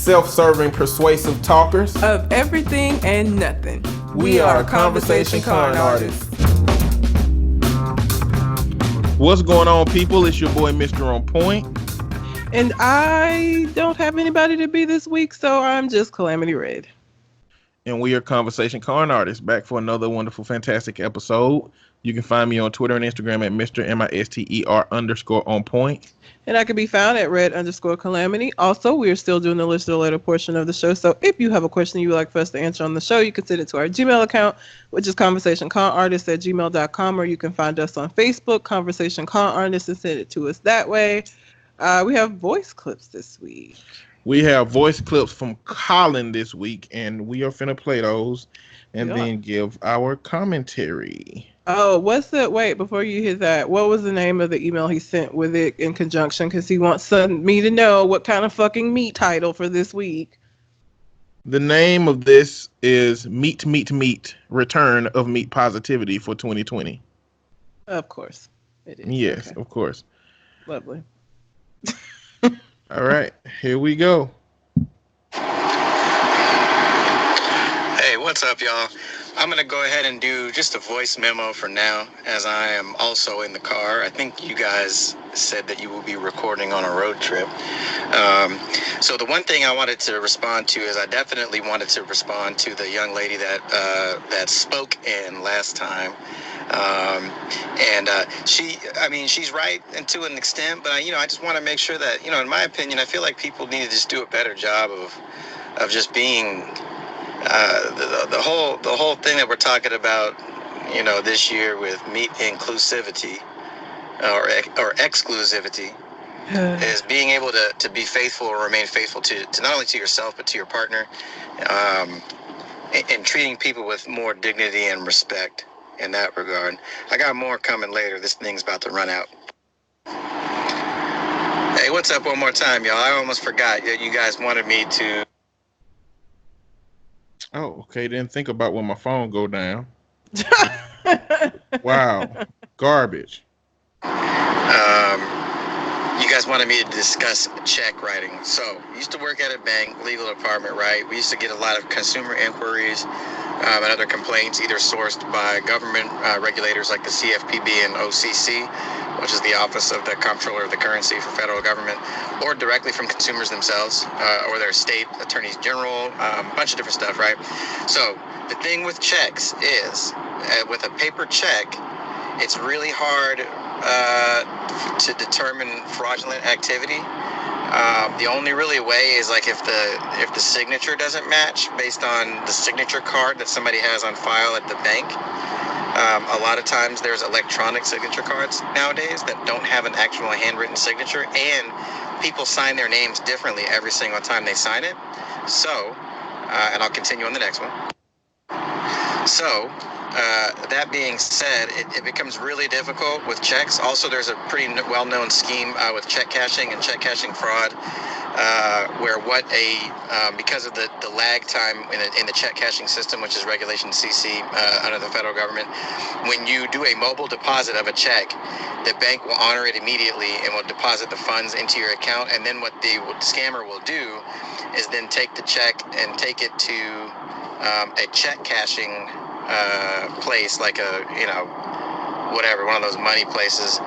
self-serving, persuasive talkers of everything and nothing. We are Conversation Con Artists. What's going on, people? It's your boy, Mr. On Point. And I don't have anybody to be this week, so I'm just Calamity Red. And we are Conversation Con Artists, back for another wonderful, fantastic episode. You can find me on Twitter and Instagram at Mr. MISTER_on point. And I can be found at Red_Calamity. Also, we are still doing the listener letter portion of the show. So if you have a question you would like for us to answer on the show, you can send it to our Gmail account, which is conversationconartists@gmail.com, or you can find us on Facebook, Conversation Con Artists, and send it to us that way. We have voice clips this week. We have voice clips from Colin this week, and we are finna play those and then give our commentary. Oh, wait, before you hit that, what was the name of the email he sent with it in conjunction? Because he wants me to know what kind of fucking meat title for this week. The name of this is Meat, Return of Meat Positivity for 2020. Of course. It is. Yes, okay. Of course. Lovely. All right, here we go. Hey, what's up, y'all? I'm going to go ahead and do just a voice memo for now, as I am also in the car. I think you guys said that you will be recording on a road trip. So the one thing I wanted to respond to is I definitely wanted to respond to the young lady that spoke in last time. She's right and to an extent, but I just want to make sure that, in my opinion, I feel like people need to just do a better job of just being, the whole thing that we're talking about, this year with meat inclusivity or exclusivity is being able to be faithful or remain faithful to not only to yourself, but to your partner, and treating people with more dignity and respect. In that regard, I got more coming later. This thing's about to run out. Hey, what's up one more time, y'all? I almost forgot that you guys wanted me to. Oh, okay. Didn't think about when my phone go down. Wow. Garbage. You guys wanted me to discuss check writing. So, used to work at a bank, legal department, right? We used to get a lot of consumer inquiries and other complaints, either sourced by government regulators like the CFPB and OCC, which is the Office of the Comptroller of the Currency for federal government, or directly from consumers themselves, or their state attorneys general, a bunch of different stuff, right? So, the thing with checks is, with a paper check, it's really hard to determine fraudulent activity. The only really way is like if the signature doesn't match based on the signature card that somebody has on file at the bank. A lot of times there's electronic signature cards nowadays that don't have an actual handwritten signature, and people sign their names differently every single time they sign it. So, and I'll continue on the next one. So, that being said, it becomes really difficult with checks. Also, there's a pretty well-known scheme with check cashing and check cashing fraud, where because of the lag time in the check cashing system, which is Regulation CC under the federal government, when you do a mobile deposit of a check, the bank will honor it immediately and will deposit the funds into your account. And then what the scammer will do is then take the check and take it to a check cashing place, like one of those money places,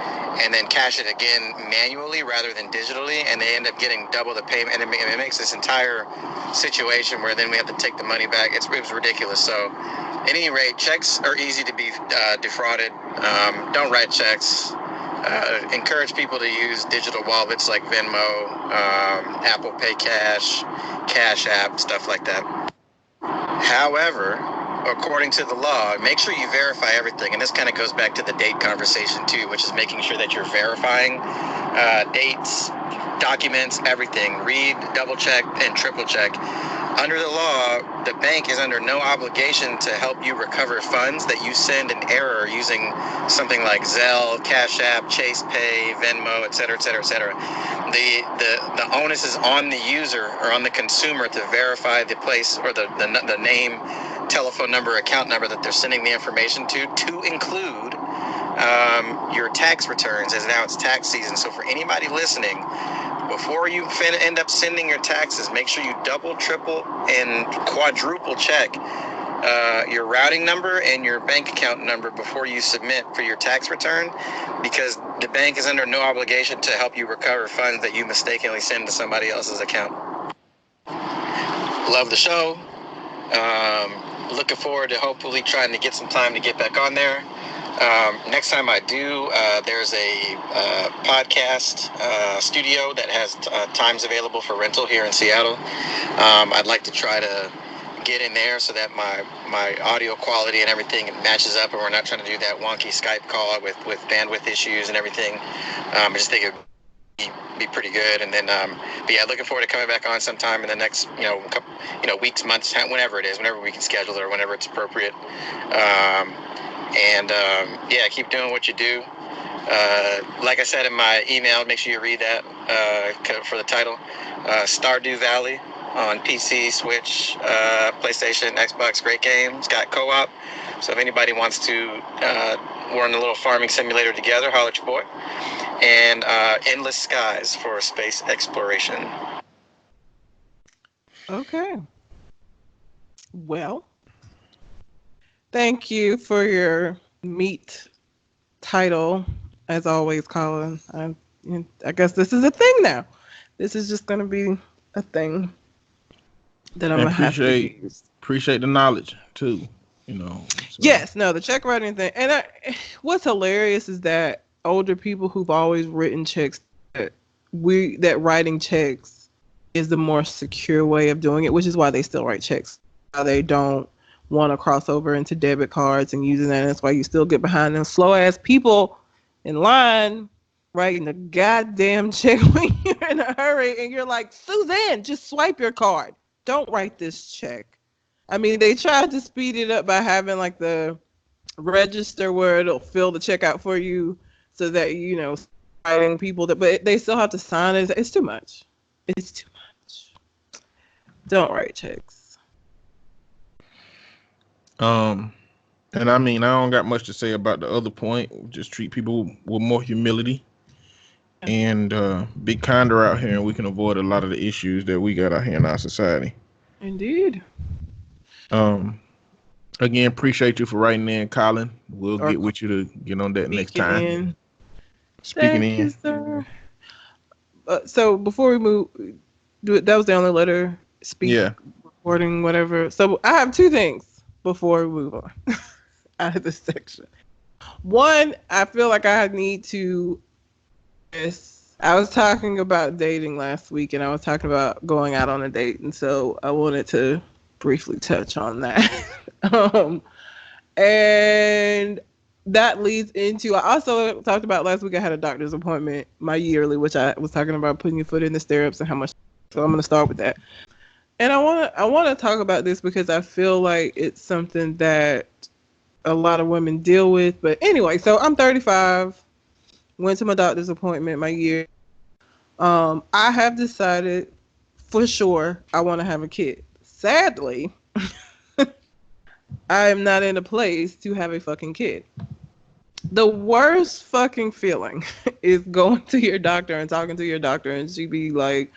and then cash it again manually rather than digitally, and they end up getting double the payment, and it makes this entire situation where then we have to take the money back. It was ridiculous. So at any rate, checks are easy to be defrauded. Don't write checks. Encourage people to use digital wallets like Venmo, Apple Pay Cash, Cash App, stuff like that. However, according to the law, make sure you verify everything. And this kind of goes back to the date conversation too, which is making sure that you're verifying dates, documents, everything. Read, double check, and triple check. Under the law, the bank is under no obligation to help you recover funds that you send in error using something like Zelle, Cash App, Chase Pay, Venmo, et cetera, et cetera, et cetera. The onus is on the user or on the consumer to verify the place or the name, telephone number, account number that they're sending the information to include your tax returns, as now it's tax season. So for anybody listening, before you end up sending your taxes, make sure you double, triple, and quadruple check your routing number and your bank account number before you submit for your tax return, because the bank is under no obligation to help you recover funds that you mistakenly send to somebody else's account. Love the show. Looking forward to hopefully trying to get some time to get back on there. Next time I do, there's a podcast studio that has times available for rental here in Seattle. I'd like to try to get in there so that my audio quality and everything matches up, and we're not trying to do that wonky Skype call with bandwidth issues and everything. I just think it would be pretty good. And then, but yeah, looking forward to coming back on sometime in the next, weeks, months, whenever it is, whenever we can schedule it or whenever it's appropriate. Yeah, keep doing what you do. Like I said in my email, make sure you read that for the title. Stardew Valley on PC, Switch, PlayStation, Xbox, great game. It's got co-op, so if anybody wants to run a little farming simulator together, holler at your boy. And Endless Skies for space exploration. Okay. Well, thank you for your meat title, as always, Colin. I guess this is a thing now. This is just going to be a thing that I'm going to have to use. Appreciate the knowledge, too. So. Yes, no, the check writing thing. And what's hilarious is that older people who've always written checks, that writing checks is the more secure way of doing it, which is why they still write checks. They don't want to cross over into debit cards and using that. And that's why you still get behind them slow ass people in line writing a goddamn check when you're in a hurry and you're like, Suzanne, just swipe your card. Don't write this check. I mean, they tried to speed it up by having like the register where it'll fill the check out for you so that, writing people but they still have to sign it. It's too much. It's too much. Don't write checks. And I mean, I don't got much to say about the other point. Just treat people with more humility and be kinder out here, and we can avoid a lot of the issues that we got out here in our society. Indeed. Again, appreciate you for writing in, Colin. We'll get with you to get on that next time. Speaking in. You, sir. So before we move, that was the only letter. Recording, whatever. So I have two things before we move on out of this section. One, I feel like I need to. I was talking about dating last week, and I was talking about going out on a date, and so I wanted to briefly touch on that. And that leads into, I also talked about last week, I had a doctor's appointment, my yearly, which I was talking about putting your foot in the stirrups and how much, so I'm going to start with that. And I want to talk about this because I feel like it's something that a lot of women deal with. But anyway, so I'm 35, went to my doctor's appointment, my year. I have decided for sure I want to have a kid. Sadly, I am not in a place to have a fucking kid. The worst fucking feeling is going to your doctor and talking to your doctor and she be like,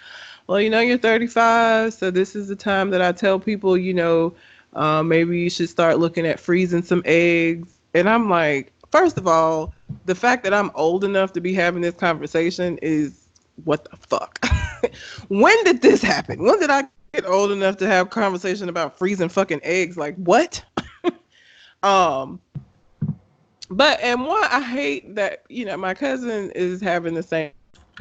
well, you're 35, so this is the time that I tell people, maybe you should start looking at freezing some eggs. And I'm like, first of all, the fact that I'm old enough to be having this conversation is what the fuck? When did this happen? When did I get old enough to have conversation about freezing fucking eggs? Like, what? But I hate that, my cousin is having the same,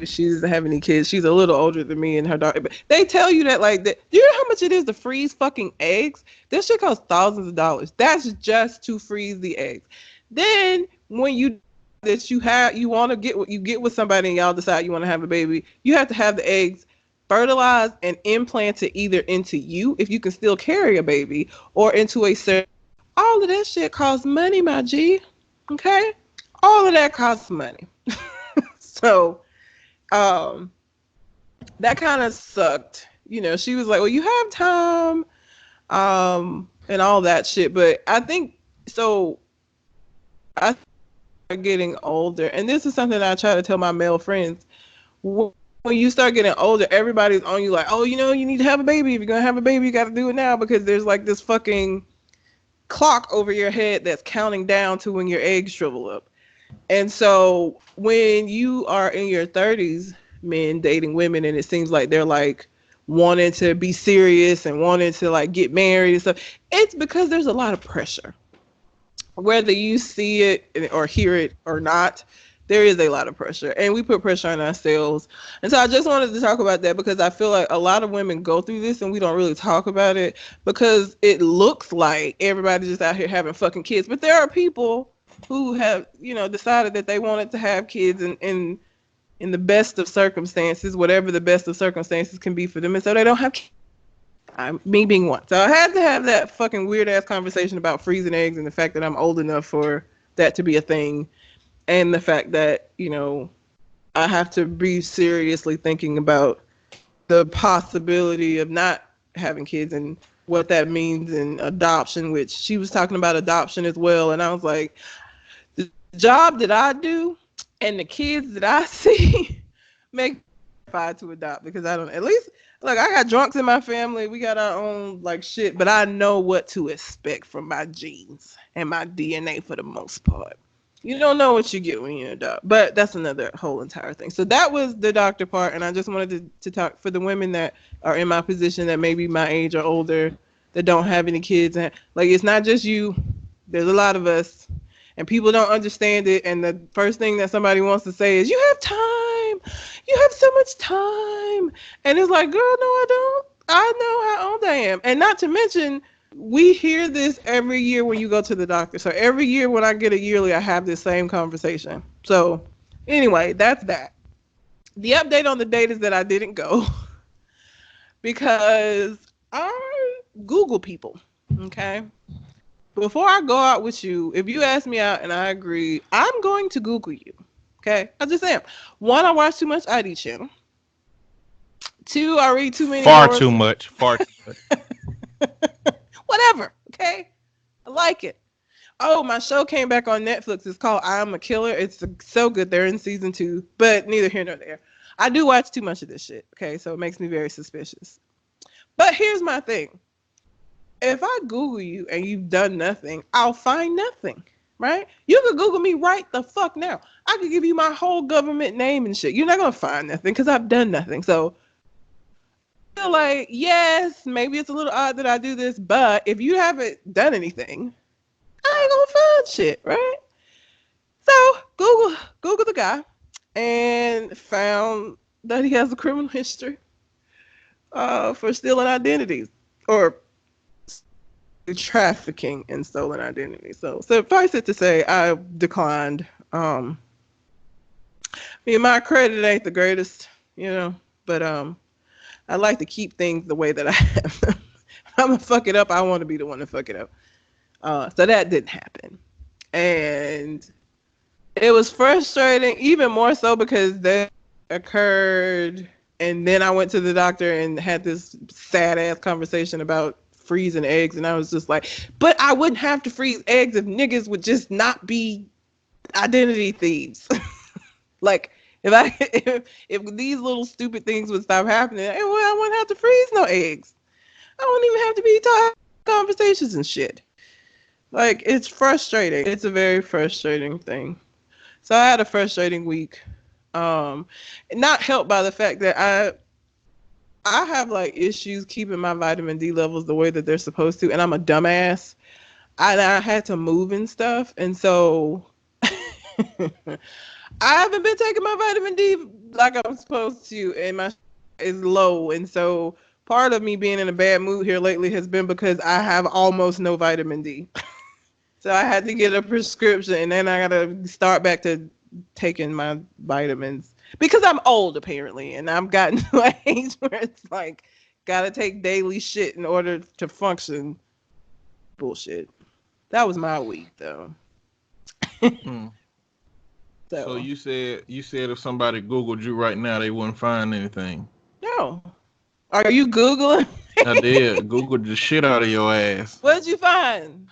she doesn't have any kids. She's a little older than me and her daughter. But they tell you that, like, do you know how much it is to freeze fucking eggs? This shit costs thousands of dollars. That's just to freeze the eggs. Then when you want to get with somebody and y'all decide you want to have a baby, you have to have the eggs fertilized and implanted either into you, if you can still carry a baby, or into a certain. All of that shit costs money, my G. Okay? All of that costs money. So, that kind of sucked. She was like, well, you have time, and all that shit. But I think, so, I'm getting older. And this is something I try to tell my male friends. when you start getting older, everybody's on you like, oh, you know, you need to have a baby. If you're gonna have a baby, you got to do it now, because there's like this fucking clock over your head that's counting down to when your eggs shrivel up. And so when you are in your 30s, men dating women, and it seems like they're like wanting to be serious and wanting to like get married and stuff, it's because there's a lot of pressure. Whether you see it or hear it or not, there is a lot of pressure, and we put pressure on ourselves. And so I just wanted to talk about that, because I feel like a lot of women go through this and we don't really talk about it, because it looks like everybody's just out here having fucking kids. But there are people who have, you know, decided that they wanted to have kids in the best of circumstances, whatever the best of circumstances can be for them, and so they don't have kids. Me being one. So I had to have that fucking weird ass conversation about freezing eggs and the fact that I'm old enough for that to be a thing. And the fact that, you know, I have to be seriously thinking about the possibility of not having kids and what that means in adoption, which she was talking about adoption as well. And I was like, the job that I do and the kids that I see make me qualified to adopt, because I don't, at least, look, I got drunks in my family. We got our own like shit, but I know what to expect from my genes and my DNA for the most part. You don't know what you get when you adopt, but that's another whole entire thing. So that was the doctor part, and I just wanted to talk for the women that are in my position, that maybe my age or older, that don't have any kids. And like, it's not just you. There's a lot of us, and people don't understand it. And the first thing that somebody wants to say is, "You have time. You have so much time." And it's like, girl, no, I don't. I know how old I am, and not to mention, we hear this every year when you go to the doctor. So every year when I get a yearly, I have this same conversation. So anyway, that's that. The update on the date is that I didn't go because I Google people. Okay. Before I go out with you, if you ask me out and I agree, I'm going to Google you. Okay. I just am. One, I watch too much ID channel. Two, I read too many. Far too much. Whatever. Okay. I like it. Oh, my show came back on Netflix. It's called I Am a Killer. It's so good. They're in season 2, but neither here nor there. I do watch too much of this shit. Okay. So it makes me very suspicious. But here's my thing. If I Google you and you've done nothing, I'll find nothing. Right? You could Google me right the fuck now. I could give you my whole government name and shit. You're not going to find nothing because I've done nothing. So I feel like, yes, maybe it's a little odd that I do this, but if you haven't done anything, I ain't gonna find shit, right? So Google the guy and found that he has a criminal history for stealing identities, or trafficking in stolen identities. So suffice it to say, I declined. I mean, my credit ain't the greatest, you know, but I like to keep things the way that I have them. If I'm gonna fuck it up, I want to be the one to fuck it up. So that didn't happen. And it was frustrating, even more so because that occurred. And then I went to the doctor and had this sad ass conversation about freezing eggs. And I was just like, but I wouldn't have to freeze eggs if niggas would just not be identity thieves. Like, if these little stupid things would stop happening, well, I wouldn't have to freeze no eggs. I wouldn't even have to be talking conversations and shit. Like, it's frustrating. It's a very frustrating thing. So I had a frustrating week. Not helped by the fact that I have like issues keeping my vitamin D levels the way that they're supposed to, and I'm a dumbass. I had to move and stuff, and so I haven't been taking my vitamin D like I'm supposed to, and my is low. And so part of me being in a bad mood here lately has been because I have almost no vitamin D. So I had to get a prescription, and then I got to start back to taking my vitamins because I'm old apparently, and I've gotten to an age where it's like got to take daily shit in order to function. Bullshit. That was my week though. So you said if somebody Googled you right now, they wouldn't find anything. No. Are you Googling? I did. Googled the shit out of your ass. What'd you find?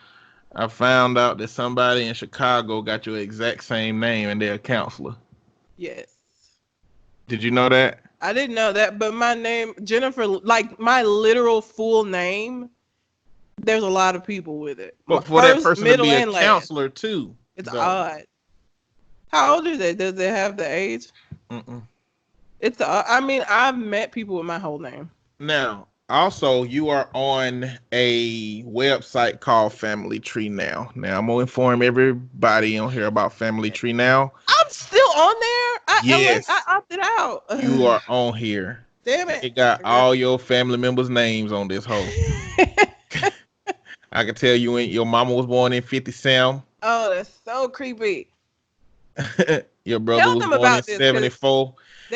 I found out that somebody in Chicago got your exact same name and they're a counselor. Yes. Did you know that? I didn't know that, but my name, Jennifer, like my literal full name, there's a lot of people with it. But for that person to be a counselor too, it's odd. How old are they? Does they have the age? It's I mean, I've met people with my whole name. Now, also, you are on a website called Family Tree Now. Now, I'm gonna inform everybody on here about Family Tree Now. I'm still on there. Yes, I opted out. You are on here. Damn it! It got all your family members' names on this hoe. I can tell you, your mama was born in 50 Sam. Oh, that's so creepy. Your brother was born in 74.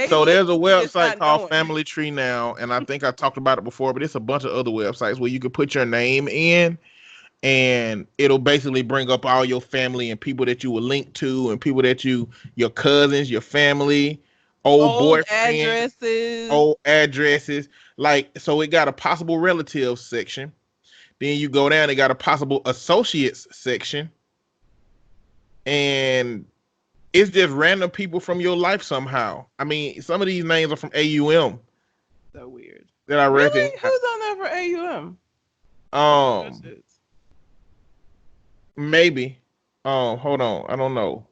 So there's a website called Family Tree Now, and I think I talked about it before, but it's a bunch of other websites where you can put your name in, and it'll basically bring up all your family and people that you were linked to, and people that your cousins, your family, old boyfriends, old addresses. Like, so it got a possible relatives section. Then you go down, it got a possible associates section, and it's just random people from your life somehow. I mean, some of these names are from AUM. So weird. That I reckon. Really? Who's on there for AUM? Maybe. Hold on. I don't know.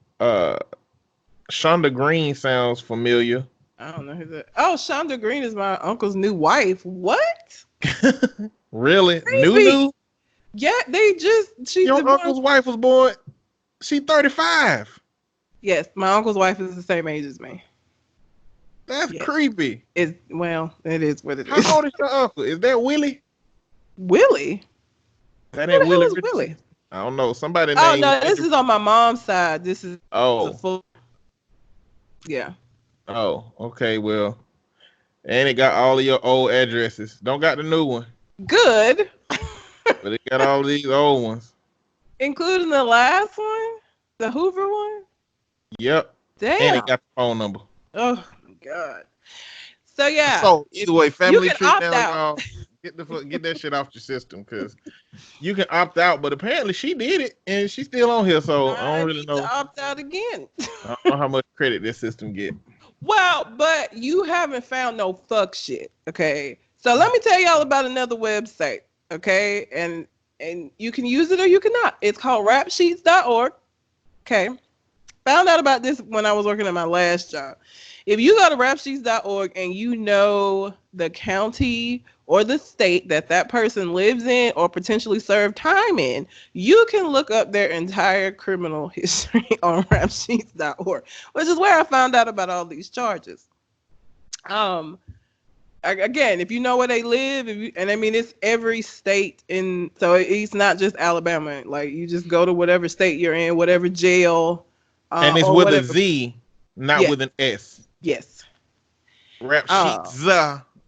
Shonda Green sounds familiar. I don't know who that. Oh, Shonda Green is my uncle's new wife. What? Really? New? Yeah, she's your uncle's wife was born. She's 35. Yes, my uncle's wife is the same age as me. That's creepy. It is what it is. How old is your uncle? Is that Willie? Willie? That ain't Willie. Willie? I don't know. Somebody named. Oh no, this is on my mom's side. This is yeah. Oh, okay. Well, and it got all of your old addresses. Don't got the new one. Good. But it got all these old ones, including the last one, the Hoover one. Yep. Damn. And it got the phone number. Oh my god. So yeah. So either way, Family Tree Now, y'all, get that shit off your system, because you can opt out. But apparently she did it, and she's still on here. So I don't really know. To opt out again. I don't know how much credit this system get. Well, but you haven't found no fuck shit. Okay. So let me tell y'all about another website. Okay, and you can use it or you cannot. It's called rapsheets.org. Okay. Found out about this when I was working at my last job. If you go to rapsheets.org and you know the county or the state that person lives in or potentially served time in, you can look up their entire criminal history on rapsheets.org, which is where I found out about all these charges. Again, if you know where they live, and I mean, it's every state so it's not just Alabama. Like, you just go to whatever state you're in, whatever jail. And it's with a Z, not with an S. Yes. Rap sheets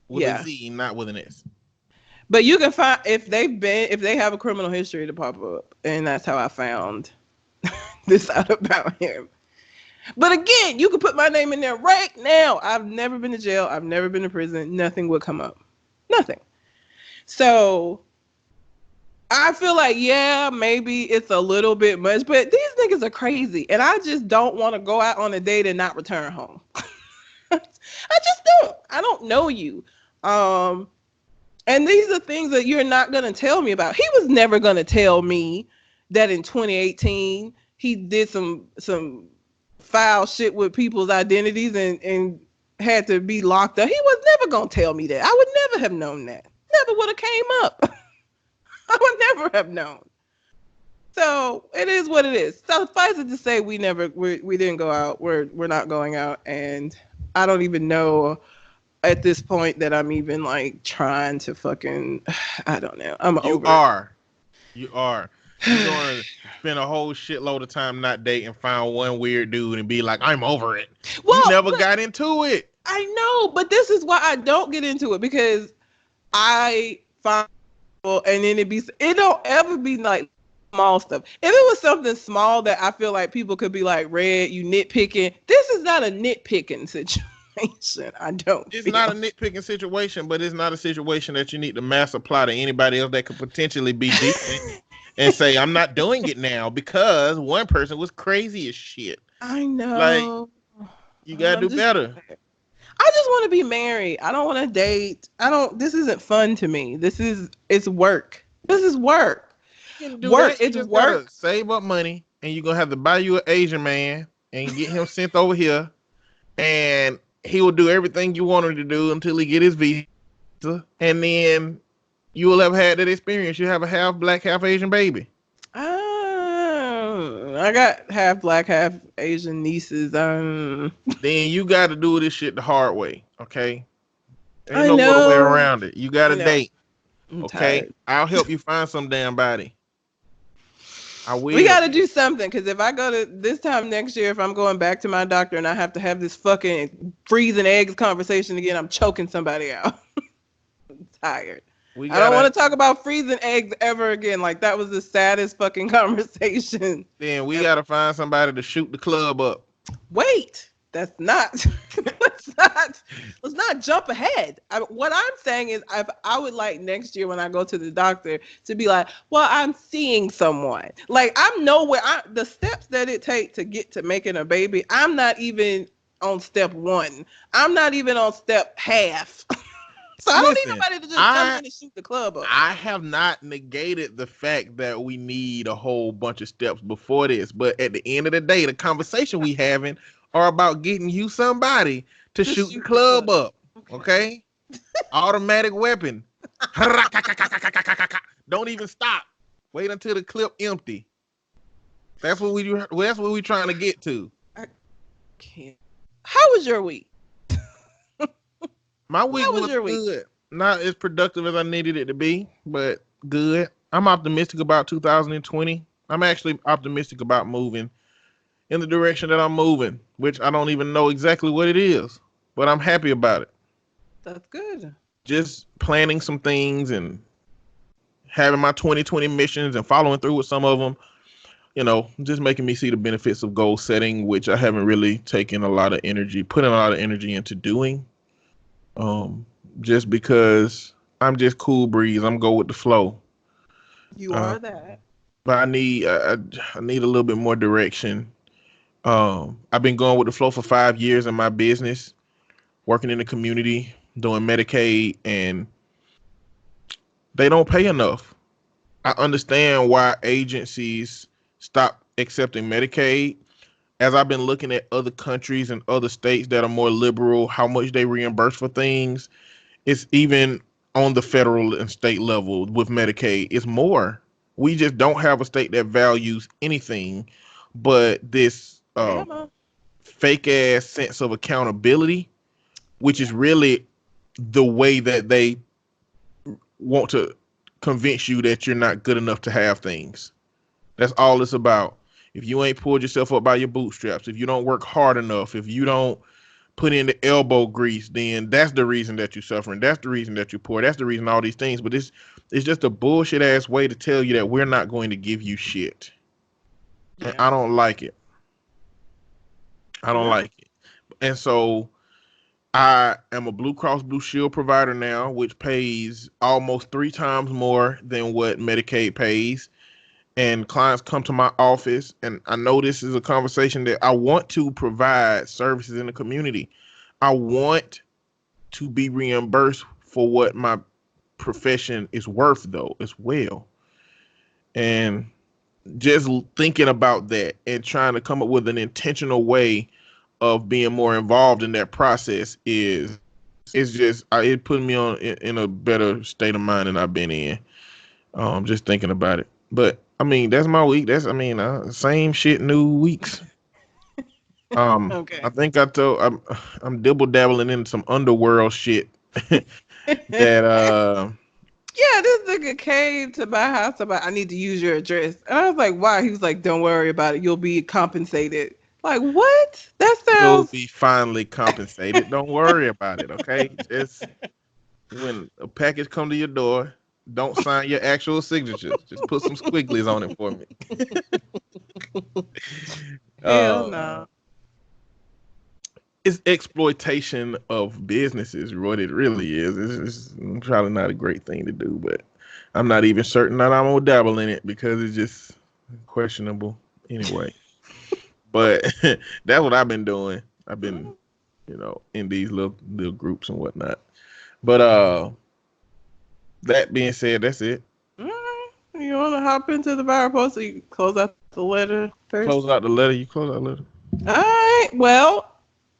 with a Z, not with an S. But you can find if they have a criminal history to pop up, and that's how I found this out about him. But again, you can put my name in there right now. I've never been to jail. I've never been to prison. Nothing would come up. Nothing. So I feel like, yeah, maybe it's a little bit much, but these niggas are crazy. And I just don't want to go out on a date and not return home. I just don't. I don't know you. And these are things that you're not going to tell me about. He was never going to tell me that in 2018, he did some foul shit with people's identities and had to be locked up. He was never going to tell me that. I would never have known that. Never would have came up. I would never have known. So it is what it is. So suffice it to say, we didn't go out. We're not going out, and I don't even know at this point that I'm even like trying to fucking. I don't know. I'm over. You are. You're going to spend a whole shitload of time not dating, find one weird dude, and be like, I'm over it. Well, you never got into it. I know, but this is why I don't get into it, because I find. And then it don't ever be like small stuff. If it was something small that I feel like people could be like, Red, you nitpicking. This is not a nitpicking situation. It's not a nitpicking situation, but it's not a situation that you need to mass apply to anybody else that could potentially be decent and say, I'm not doing it now because one person was crazy as shit. I know. Like, you gotta do better. I just want to be married. I don't want to date. This isn't fun to me. It's work. This is work. You can do Work. that. You It's just work. gotta save up money, and you're gonna have to buy you an Asian man and get him sent over here, and he will do everything you want him to do until he get his visa, and then you will have had that experience. You have a half black, half Asian baby. I got half black, half Asian nieces. Then you got to do this shit the hard way, okay? Ain't I no other way know. around it. You got I to know. date, I'm okay? tired. I'll help you find some damn body. I will. We got to do something, because if I go to this time next year, if I'm going back to my doctor and I have to have this fucking freezing eggs conversation again, I'm choking somebody out. I'm tired. I don't want to talk about freezing eggs ever again. Like, that was the saddest fucking conversation. Then we got to find somebody to shoot the club up. Wait, let's not jump ahead. What I'm saying is, I would like next year when I go to the doctor to be like, well, I'm seeing someone. Like, I'm nowhere. The steps that it takes to get to making a baby, I'm not even on step 1. I'm not even on step half. So I don't need nobody to just come in and shoot the club up. I have not negated the fact that we need a whole bunch of steps before this, but at the end of the day, the conversation we having are about getting you somebody to shoot the club up. Okay? Automatic weapon. Don't even stop. Wait until the clip empty. That's what we do. That's what we trying to get to. I can't. How was your week? My week was good. Not as productive as I needed it to be, but good. I'm optimistic about 2020. I'm actually optimistic about moving in the direction that I'm moving, which I don't even know exactly what it is, but I'm happy about it. That's good. Just planning some things and having my 2020 missions and following through with some of them, just making me see the benefits of goal setting, which I haven't really putting a lot of energy into doing. Just because I'm just cool breeze. I'm go with the flow. You are that. But I need a little bit more direction. I've been going with the flow for 5 years in my business, working in the community, doing Medicaid, and they don't pay enough. I understand why agencies stop accepting Medicaid. As I've been looking at other countries and other states that are more liberal, how much they reimburse for things, it's even on the federal and state level with Medicaid. It's more. We just don't have a state that values anything but this fake ass sense of accountability, which is really the way that they want to convince you that you're not good enough to have things. That's all it's about. If you ain't pulled yourself up by your bootstraps, if you don't work hard enough, if you don't put in the elbow grease, then that's the reason that you're suffering. That's the reason that you're poor. That's the reason all these things. But it's just a bullshit ass way to tell you that we're not going to give you shit. Yeah. And I don't like it. I don't like it. And so I am a Blue Cross Blue Shield provider now, which pays almost 3 times more than what Medicaid pays. And clients come to my office, and I know this is a conversation that I want to provide services in the community. I want to be reimbursed for what my profession is worth, though, as well. And just thinking about that and trying to come up with an intentional way of being more involved in that process it put me in a better state of mind than I've been in. Just thinking about it. But I mean, that's my week. Same shit, new weeks. Okay. I think I'm dibble dabbling in some underworld shit that yeah, this nigga came to my house about, I need to use your address. And I was like, why? He was like, don't worry about it. You'll be compensated. Like, what? That sounds... You'll be finally compensated. Don't worry about it, okay? Just when a package come to your door, don't sign your actual signatures. Just put some squigglies on it for me. Hell no. It's exploitation of businesses, what it really is. It's probably not a great thing to do, but I'm not even certain that I'm gonna dabble in it because it's just questionable anyway. But that's what I've been doing. I've been in these little groups and whatnot. But that being said, that's it. You want to hop into the viral post, so you can close out the letter first? Close out the letter. You close out the letter. All right. Well,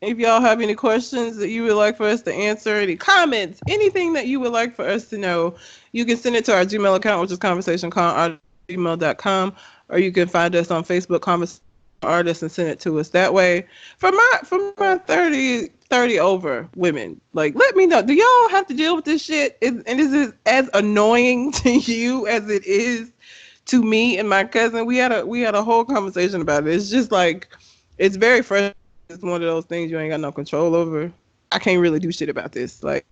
if y'all have any questions that you would like for us to answer, any comments, anything that you would like for us to know, you can send it to our Gmail account, which is conversationcon@gmail.com, or you can find us on Facebook, Conversation Artists, and send it to us that way. For my 30 over women, like, let me know. Do y'all have to deal with this shit? And is it as annoying to you as it is to me and my cousin? We had a whole conversation about it. It's just like, it's very frustrating. It's one of those things you ain't got no control over. I can't really do shit about this. Like,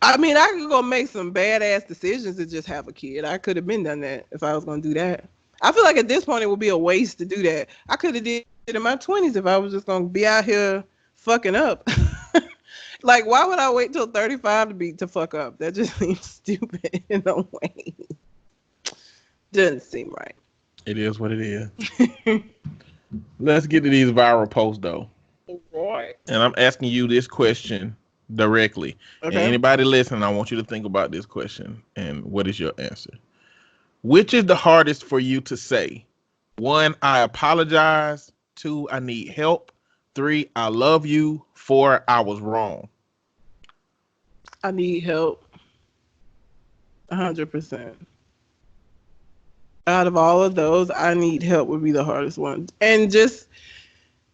I mean, I could go make some badass decisions to just have a kid. I could have been done that if I was going to do that. I feel like at this point it would be a waste to do that. I could have did it in my 20s if I was just going to be out here fucking up. Like, why would I wait till 35 to fuck up? That just seems stupid in a way. Doesn't seem right. It is what it is. Let's get to these viral posts, though. Right. And I'm asking you this question directly. Okay. And anybody listening, I want you to think about this question. And what is your answer? Which is the hardest for you to say? 1, I apologize. 2, I need help. 3, I love you. 4, I was wrong. I need help. 100%. Out of all of those, I need help would be the hardest one. And just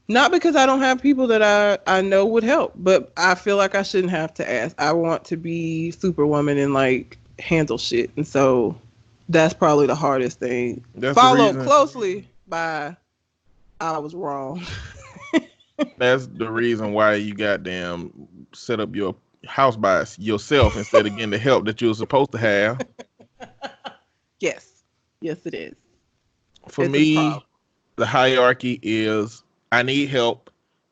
not because I don't have people that I know would help, but I feel like I shouldn't have to ask. I want to be Superwoman and like handle shit. And so that's probably the hardest thing. Followed closely by I was wrong. That's the reason why you goddamn set up your house by yourself instead of getting the help that you were supposed to have. Yes. Yes, it is. For me, the hierarchy is I need help,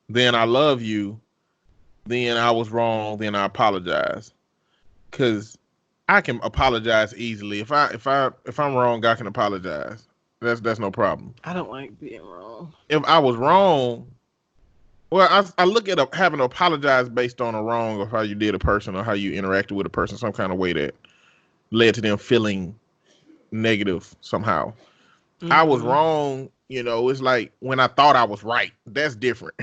then I love you, then I was wrong, then I apologize. Because I can apologize easily. If I'm wrong, I can apologize. That's no problem. I don't like being wrong. If I was wrong, well, I look at having to apologize based on a wrong of how you did a person or how you interacted with a person, some kind of way that led to them feeling negative somehow. Mm-hmm. I was wrong, it's like when I thought I was right. That's different.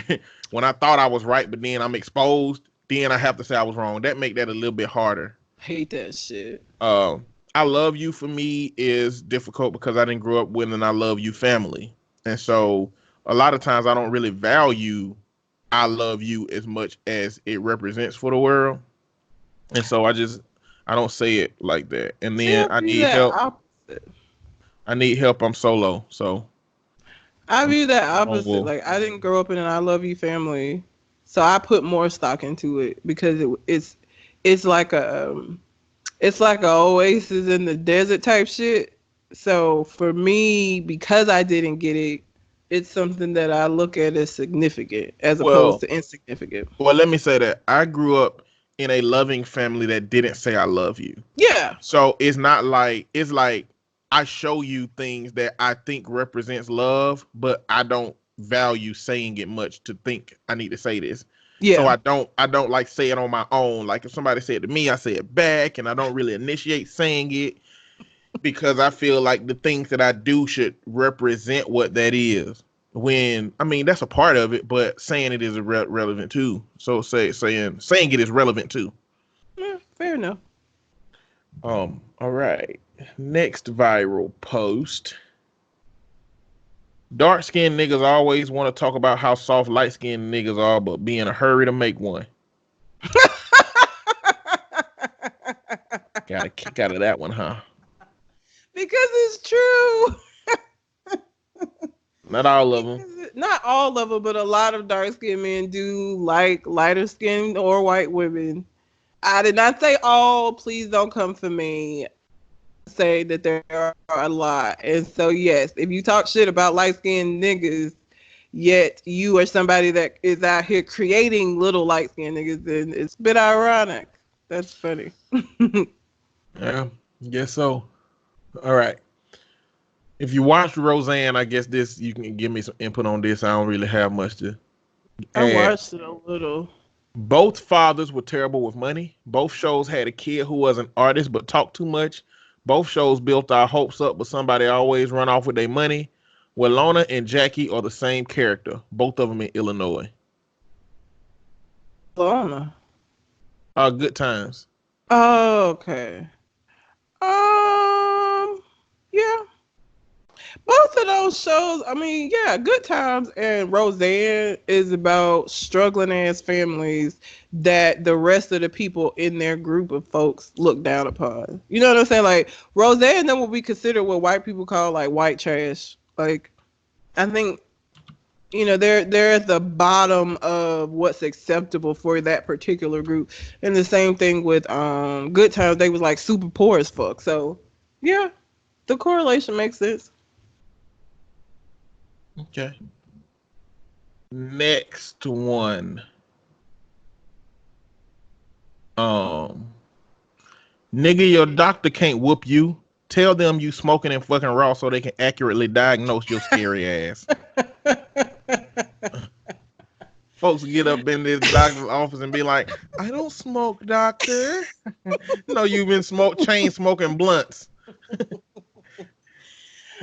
When I thought I was right, but then I'm exposed, then I have to say I was wrong. That make that a little bit harder. Hate that shit. I love you for me is difficult because I didn't grow up with an I love you family. And so a lot of times I don't really value I love you as much as it represents for the world. And so I don't say it like that. And then I need help. I need help. I'm solo. So I view that opposite. Like, I didn't grow up in an I love you family. So I put more stock into it because it's like a oasis in the desert type shit. So for me, because I didn't get it, it's something that I look at as significant as opposed to insignificant. Well, let me say that I grew up in a loving family that didn't say I love you. Yeah. So it's like I show you things that I think represents love, but I don't value saying it much to think I need to say this. Yeah. So I don't like say it on my own. Like if somebody said it to me, I say it back, and I don't really initiate saying it because I feel like the things that I do should represent what that is. That's a part of it, but saying it is relevant too. So saying it is relevant too. Yeah, fair enough. All right. Next viral post. Dark-skinned niggas always want to talk about how soft light-skinned niggas are, but be in a hurry to make one. Got a kick out of that one, huh? Because it's true. Not all of them. Not all of them, but a lot of dark-skinned men do like lighter-skinned or white women. I did not say all. Please don't come for me. Say that there are a lot. And so, yes, if you talk shit about light-skinned niggas, yet you are somebody that is out here creating little light-skinned niggas, then it's a bit ironic. That's funny. Yeah, guess so. All right. If you watched Roseanne, I guess you can give me some input on this. I don't really have much to add. I watched it a little. Both fathers were terrible with money. Both shows had a kid who was an artist but talked too much. Both shows built our hopes up, but somebody always run off with their money. Walona and Jackie are the same character. Both of them in Illinois. Lana. Good Times. Oh, okay. Yeah. Both of those shows, I mean, yeah, Good Times and Roseanne is about struggling ass families that the rest of the people in their group of folks look down upon. You know what I'm saying? Like Roseanne then will be considered what white people call like white trash. Like I think they're at the bottom of what's acceptable for that particular group. And the same thing with Good Times, they was like super poor as fuck. So yeah, the correlation makes sense. Okay. Next one. Nigga, your doctor can't whoop you. Tell them you smoking and fucking raw so they can accurately diagnose your scary ass. Folks get up in this doctor's office and be like, I don't smoke, doctor. No, you've been chain smoking blunts.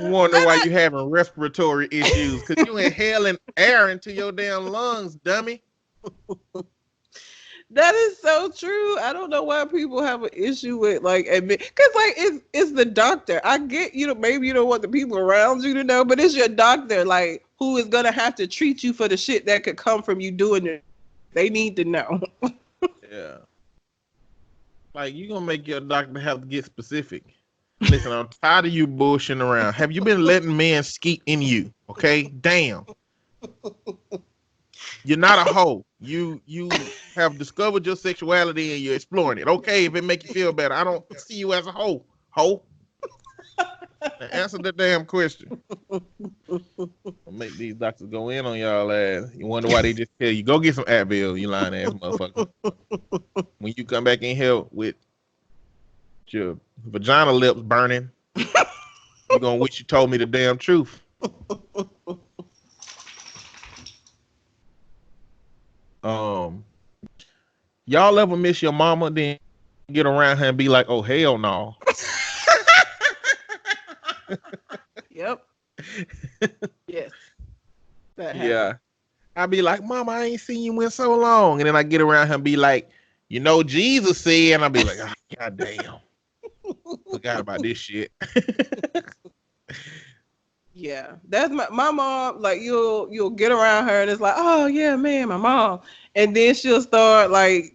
Wonder why you having respiratory issues, because you inhaling air into your damn lungs, dummy. That is so true. I don't know why people have an issue with like admit, because like it's the doctor. I get maybe you don't want the people around you to know, but it's your doctor like who is gonna have to treat you for the shit that could come from you doing it. They need to know. Yeah. Like you gonna make your doctor have to get specific. Listen, I'm tired of you bullshitting around. Have you been letting men skeet in you? Okay, damn. You're not a hoe. You have discovered your sexuality and you're exploring it. Okay, if it make you feel better. I don't see you as a hoe. Hoe. Now answer the damn question. I'll make these doctors go in on y'all ass. You wonder why they just tell you, go get some Advil, you lying ass motherfucker. When you come back in here with your vagina lips burning, you're gonna wish you told me the damn truth. Y'all ever miss your mama, then get around her and be like, oh hell no. Yep. Yes. Yeah. I'd be like, Mama, I ain't seen you in so long. And then I get around her and be like, Jesus said, and I'll be like, oh, God damn. Forgot about this shit. Yeah, that's my mom. Like you'll get around her and it's like, oh yeah, man, my mom, and then she'll start like,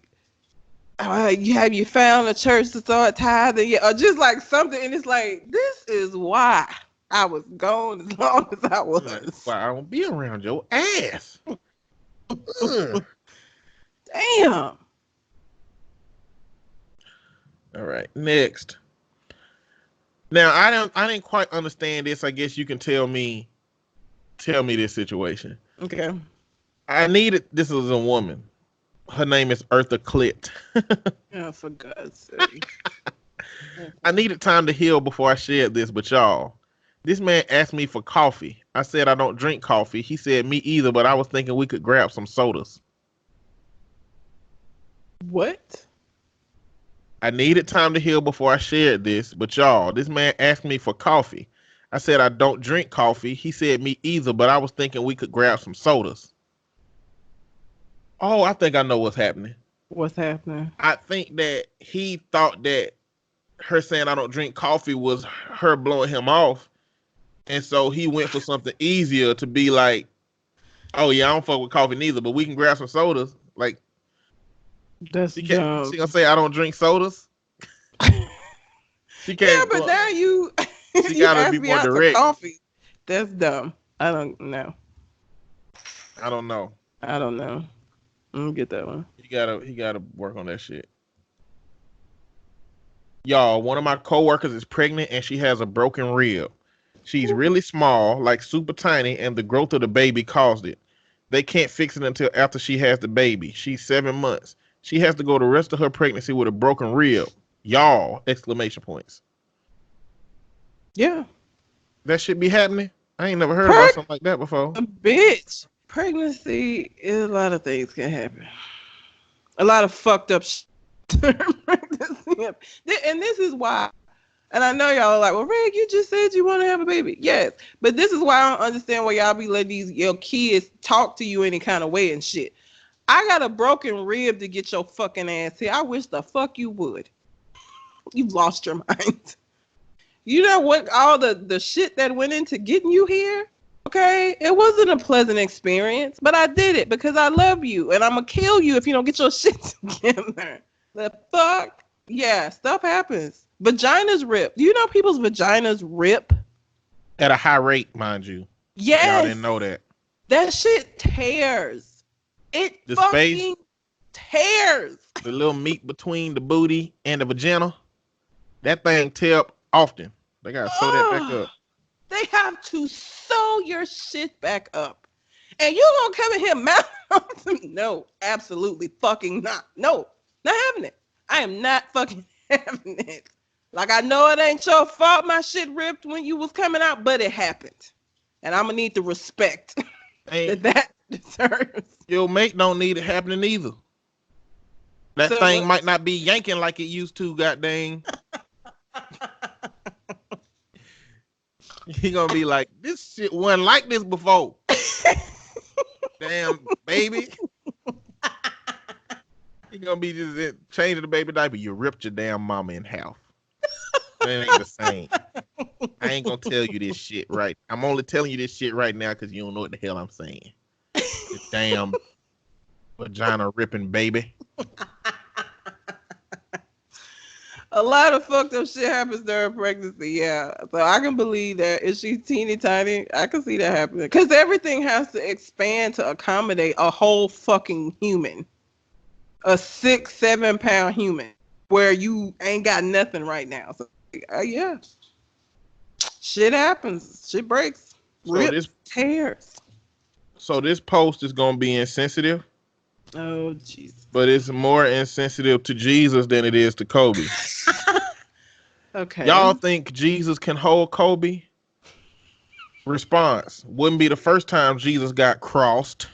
you found a church to start tithing, yeah, or just like something, and it's like, this is why I was gone as long as I was. That's why I don't be around your ass. Damn. All right, next. Now I didn't quite understand this. I guess you can tell me this situation. Okay. This is a woman. Her name is Eartha Clit. Oh, for God's sake. I needed time to heal before I shared this, but y'all, this man asked me for coffee. I said I don't drink coffee. He said me either, but I was thinking we could grab some sodas. What? I needed time to heal before I shared this, but y'all, this man asked me for coffee. I said I don't drink coffee. He said me either, but I was thinking we could grab some sodas. Oh, I think I know what's happening. What's happening? I think that he thought that her saying I don't drink coffee was her blowing him off. And so he went for something easier to be like, oh yeah, I don't fuck with coffee neither, but we can grab some sodas. Like, that's she gonna say I don't drink sodas. She can't. Yeah, but now you gotta be more direct. Coffee. That's dumb. I don't know. I don't know. Let me get that one. He gotta work on that shit. Y'all, one of my coworkers is pregnant and she has a broken rib. She's really small, like super tiny, and the growth of the baby caused it. They can't fix it until after she has the baby. She's 7 months. She has to go the rest of her pregnancy with a broken rib. Y'all, exclamation points. Yeah. That should be happening. I ain't never heard about something like that before. A bitch. Pregnancy is a lot of things can happen. 'Cause, like, it's the doctor. I get, you know, maybe you don't want the people around you to know, but it's your doctor. Like, who is gonna have to treat you for the shit that could come from you doing it. They need to know. A lot of fucked up shit. And this is why. And I know y'all are like, well, Reg, you just said you want to have a baby. Yes. But this is why I don't understand why y'all be letting your kids talk to you any kind of way and shit. I got a broken rib to get your fucking ass here. I wish the fuck you would. You've lost your mind. You know what? All the shit that went into getting you here? Okay? It wasn't a pleasant experience, but I did it because I love you. And I'm going to kill you if you don't get your shit together. The fuck? Yeah, stuff happens. Vaginas rip. Do you know people's vaginas rip? At a high rate, mind you. Yes. Y'all didn't know that. That shit tears. It The fucking tears. The little meat between the booty and the vagina, that thing tear up often. They gotta sew that back up. They have to sew your shit back up. And you gonna come in here mouth? No, absolutely fucking not. No, not having it. I am not fucking having it. Like, I know it ain't your fault my shit ripped when you was coming out, but it happened. And I'm going to need the respect that deserves. Your mate don't need it happening either. That thing might not be yanking like it used to, goddamn. He going to be like, this shit wasn't like this before. Damn, baby. He going to be just changing the baby diaper. You ripped your damn mama in half. That ain't the same. I ain't gonna tell you this shit right. I'm only telling you this shit right now because you don't know what the hell I'm saying. This damn vagina ripping baby. A lot of fucked up shit happens during pregnancy, yeah. So I can believe that. If she's teeny tiny, I can see that happening. Because everything has to expand to accommodate a whole fucking human. A 6-7 pound human. Where you ain't got nothing right now. So yeah. Shit happens. Shit breaks. Rips, tears. So this post is gonna be insensitive. Oh Jesus. But it's more insensitive to Jesus than it is to Kobe. Okay. Y'all think Jesus can hold Kobe? Response. Wouldn't be the first time Jesus got crossed.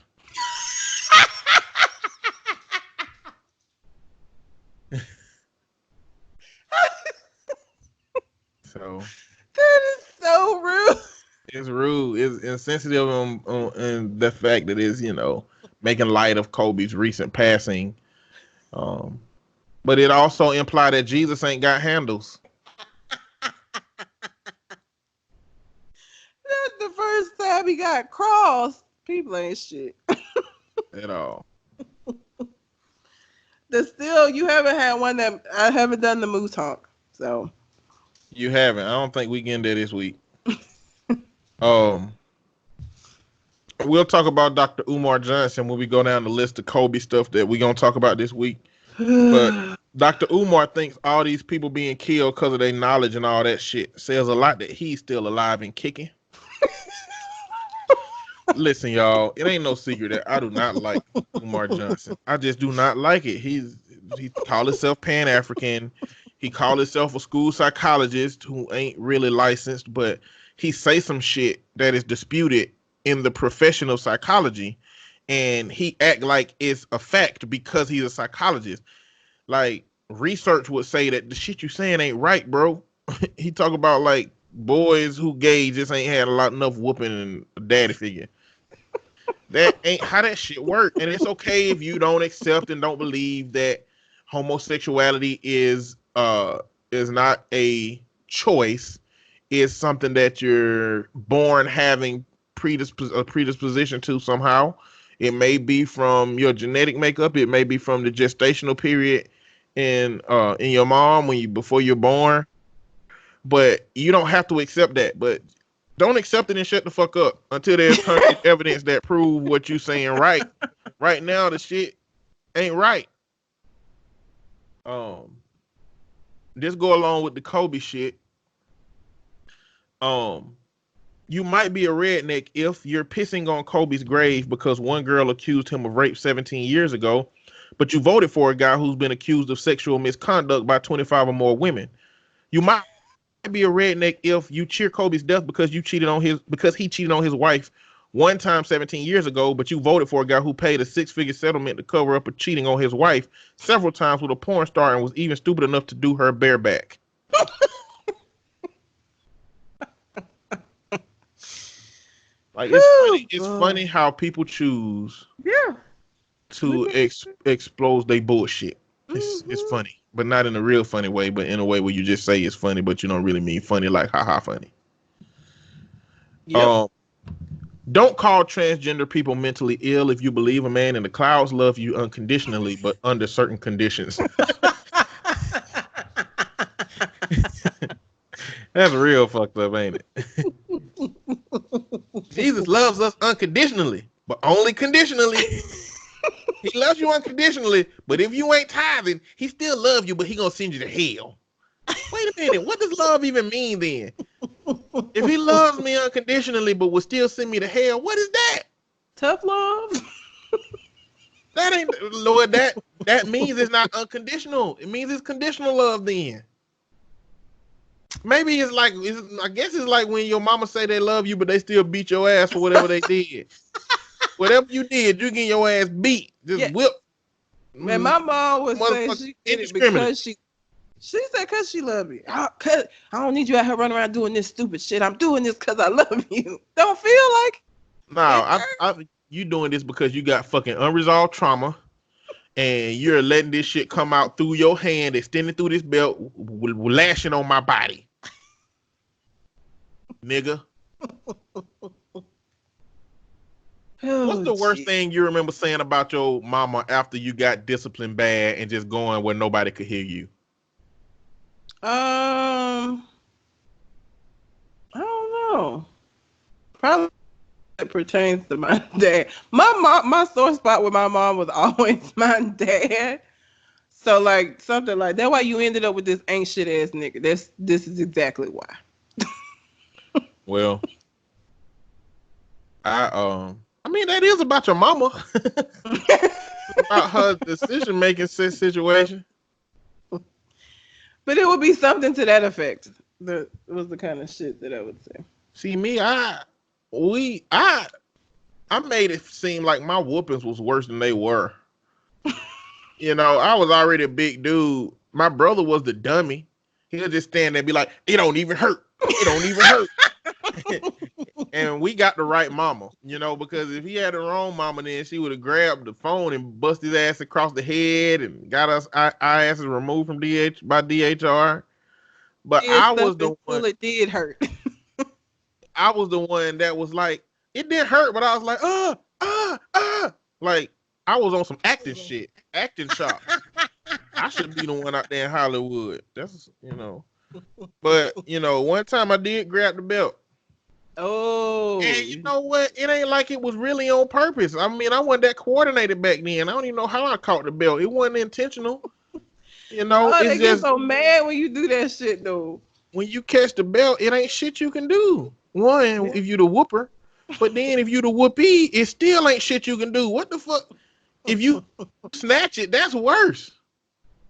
So that is so rude. It's rude. It's insensitive on the fact that it's, making light of Kobe's recent passing. But it also implied that Jesus ain't got handles. That's the first time he got crossed. People ain't shit. At all. You haven't had one that I haven't done the moose honk. So you haven't. I don't think we get in there this week. We'll talk about Dr. Umar Johnson when we go down the list of Kobe stuff that we're going to talk about this week. But Dr. Umar thinks all these people being killed because of their knowledge and all that shit says a lot that he's still alive and kicking. Listen, y'all, it ain't no secret that I do not like Umar Johnson. I just do not like it. He called himself Pan-African. He called himself a school psychologist who ain't really licensed, but he say some shit that is disputed in the profession of psychology, and he act like it's a fact because he's a psychologist. Like, research would say that the shit you saying ain't right, bro. He talk about like boys who gay just ain't had enough whooping and a daddy figure. That ain't how that shit work. And it's okay if you don't accept and don't believe that homosexuality is not a choice. It's something that you're born having a predisposition to somehow. It may be from your genetic makeup. It may be from the gestational period in your mom before you're born. But you don't have to accept that. But don't accept it and shut the fuck up until there's evidence that prove what you saying right. Right now, the shit ain't right. Just go along with the Kobe shit. You might be a redneck if you're pissing on Kobe's grave because one girl accused him of rape 17 years ago, but you voted for a guy who's been accused of sexual misconduct by 25 or more women. You might be a redneck if you cheer Kobe's death because he cheated on his wife one time 17 years ago, but you voted for a guy who paid a 6-figure settlement to cover up a cheating on his wife several times with a porn star and was even stupid enough to do her bareback. Like, it's funny how people choose to expose their bullshit. It's funny, but not in a real funny way, but in a way where you just say it's funny, but you don't really mean funny, like haha funny. Yep. Don't call transgender people mentally ill if you believe a man in the clouds love you unconditionally, but under certain conditions. That's real fucked up, ain't it? Jesus loves us unconditionally, but only conditionally. He loves you unconditionally, but if you ain't tithing, he still loves you, but he gonna send you to hell. Wait a minute, what does love even mean then? If he loves me unconditionally, but will still send me to hell, what is that? Tough love? That ain't, Lord, that means it's not unconditional. It means it's conditional love then. Maybe it's like, I guess it's like when your mama say they love you, but they still beat your ass for whatever they did. Whatever you did, you get your ass beat. Just whip. Man, my mom would say she did it because she said because she loved me. I don't need you out here running around doing this stupid shit. I'm doing this because I love you. Don't feel like. No, you doing this because you got fucking unresolved trauma, and you're letting this shit come out through your hand, extending through this belt, lashing on my body, nigga. What's the worst thing you remember saying about your mama after you got disciplined bad and just going where nobody could hear you? I don't know. Probably it pertains to my dad. My sore spot with my mom was always my dad. So like something like that. Why you ended up with this ain't shit ass nigga. This is exactly why. Well, I mean, that is about your mama. About her decision making situation. But it would be something to that effect. That was the kind of shit that I would say. See, me, I made it seem like my whoopings was worse than they were. You know, I was already a big dude. My brother was the dummy. He'll just stand there and be like, it don't even hurt. It don't even hurt. And we got the right mama, you know, because if he had the wrong mama, then she would have grabbed the phone and bust his ass across the head and got us our asses removed from DHR. But I was the one. It did hurt. I was the one that was like, it did hurt, but I was like, like I was on some acting shit, acting shop. I should be the one out there in Hollywood. That's, you know. But, you know, one time I did grab the belt. Oh. And you know what? It ain't like it was really on purpose. I mean, I wasn't that coordinated back then. I don't even know how I caught the belt. It wasn't intentional. You know, they get so mad when you do that shit, though. When you catch the belt, it ain't shit you can do. One, if you the whooper. But then if you the whoopee, it still ain't shit you can do. What the fuck? If you snatch it, that's worse.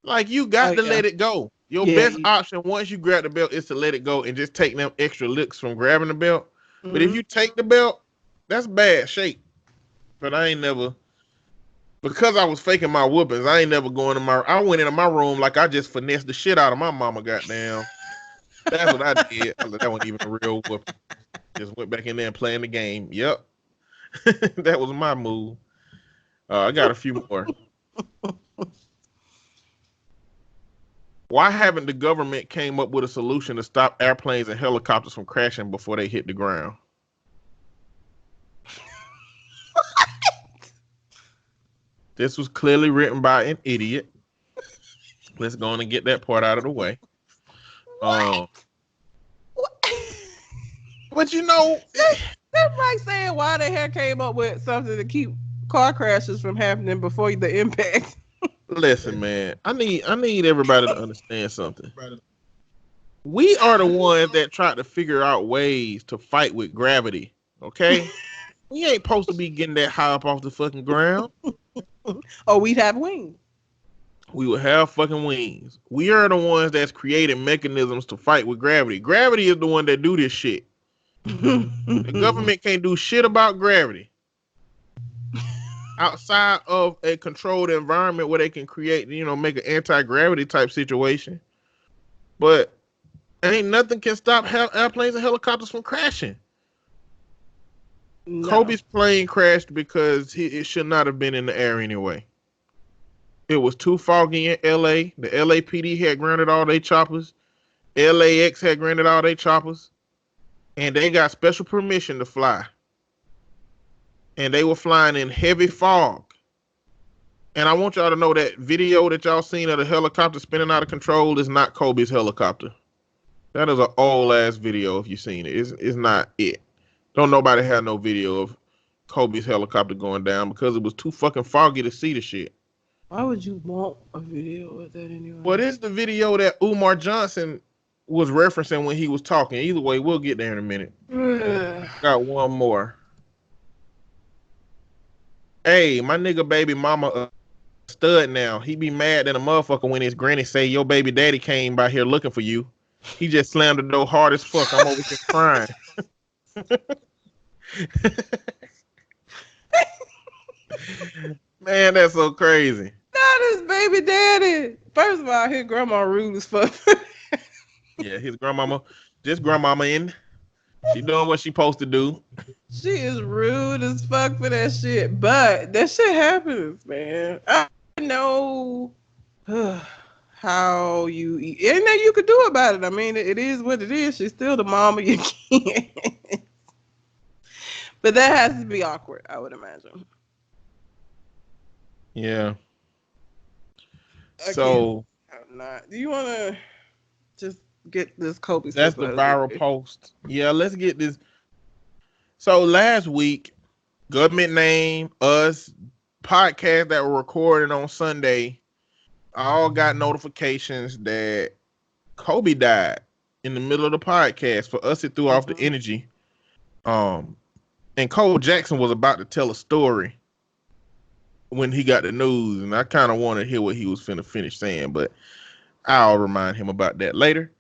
Like, you got to let it go. Your best option once you grab the belt is to let it go and just take them extra licks from grabbing the belt. Mm-hmm. But if you take the belt, that's bad shape. But I ain't never, because I was faking my whoopings, I ain't never going to I went into my room like I just finessed the shit out of my mama, goddamn. That's what I did. That wasn't even a real whooping. Just went back in there and playing the game. Yep. That was my move. I got a few more. Why haven't the government came up with a solution to stop airplanes and helicopters from crashing before they hit the ground? This was clearly written by an idiot. Let's go on and get that part out of the way. But you know, that's like saying why the hell came up with something to keep car crashes from happening before the impact. Listen, man, I need everybody to understand something. We are the ones that try to figure out ways to fight with gravity, okay? We ain't supposed to be getting that high up off the fucking ground. Oh, we'd have wings. We would have fucking wings. We are the ones that's creating mechanisms to fight with gravity. Gravity is the one that do this shit. The government can't do shit about gravity outside of a controlled environment where they can create, make an anti-gravity type situation. But ain't nothing can stop airplanes and helicopters from crashing. No. Kobe's plane crashed because it should not have been in the air anyway. It was too foggy in LA. The LAPD had granted all their choppers. LAX had granted all their choppers. And they got special permission to fly. And they were flying in heavy fog. And I want y'all to know that video that y'all seen of the helicopter spinning out of control is not Kobe's helicopter. That is an old ass video if you've seen it. It's not it. Don't nobody have no video of Kobe's helicopter going down because it was too fucking foggy to see the shit. Why would you want a video of that anyway? Well, it's the video that Umar Johnson was referencing when he was talking. Either way, we'll get there in a minute. Got one more. Hey, my nigga baby mama a stud now. He be mad at a motherfucker when his granny say your baby daddy came by here looking for you. He just slammed the door hard as fuck. I'm over here crying. Man, that's so crazy. Not his baby daddy. First of all, his grandma rude as fuck. Yeah, his grandmama, just grandmama in. She doing what she supposed to do. She is rude as fuck for that shit. But that shit happens, man. I know how you eat. Ain't nothing you could do about it. I mean, it is what it is. She's still the mom of your kids. But that has to be awkward, I would imagine. Yeah. So, do you want to just get this Kobe? That's the viral post. Yeah, let's get this. So last week, Government Name, us, podcast that were recorded on Sunday, all got notifications that Kobe died in the middle of the podcast. For us, it threw off the energy. And Cole Jackson was about to tell a story when he got the news, and I kind of want to hear what he was finna finish saying, but I'll remind him about that later.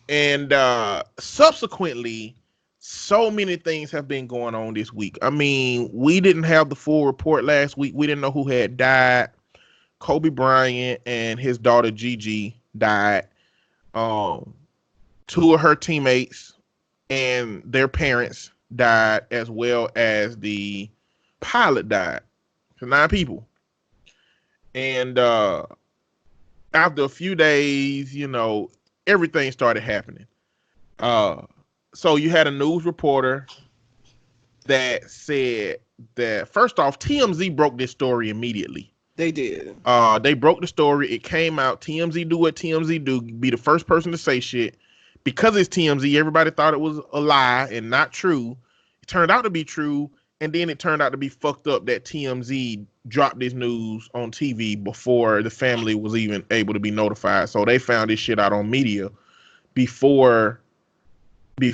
And subsequently, so many things have been going on this week. I mean, we didn't have the full report last week. We didn't know who had died. Kobe Bryant and his daughter Gigi died. Two of her teammates and their parents died, as well as the pilot died. So 9 people. And after a few days, everything started happening. So you had a news reporter that said that, first off, TMZ broke this story immediately. They did. They broke the story. It came out. TMZ do what TMZ do. Be the first person to say shit. Because it's TMZ, everybody thought it was a lie and not true. It turned out to be true. And then it turned out to be fucked up that TMZ dropped this news on TV before the family was even able to be notified. So they found this shit out on media before they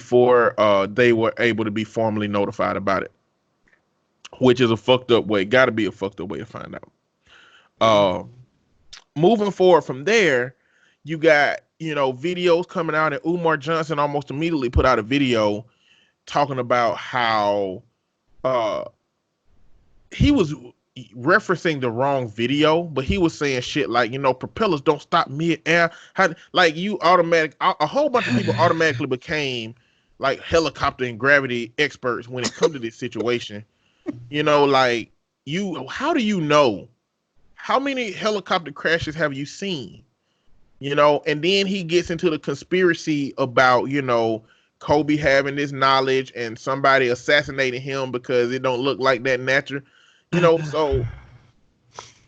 were able to be formally notified about it, which is a fucked up way. Got to be a fucked up way to find out. Moving forward from there, you got, videos coming out, and Umar Johnson almost immediately put out a video talking about how he was referencing the wrong video, but he was saying shit like, propellers don't stop mid-air. A whole bunch of people automatically became like helicopter and gravity experts when it comes to this situation. How do you know? How many helicopter crashes have you seen? And then he gets into the conspiracy about, Kobe having this knowledge and somebody assassinating him because it don't look like that natural. So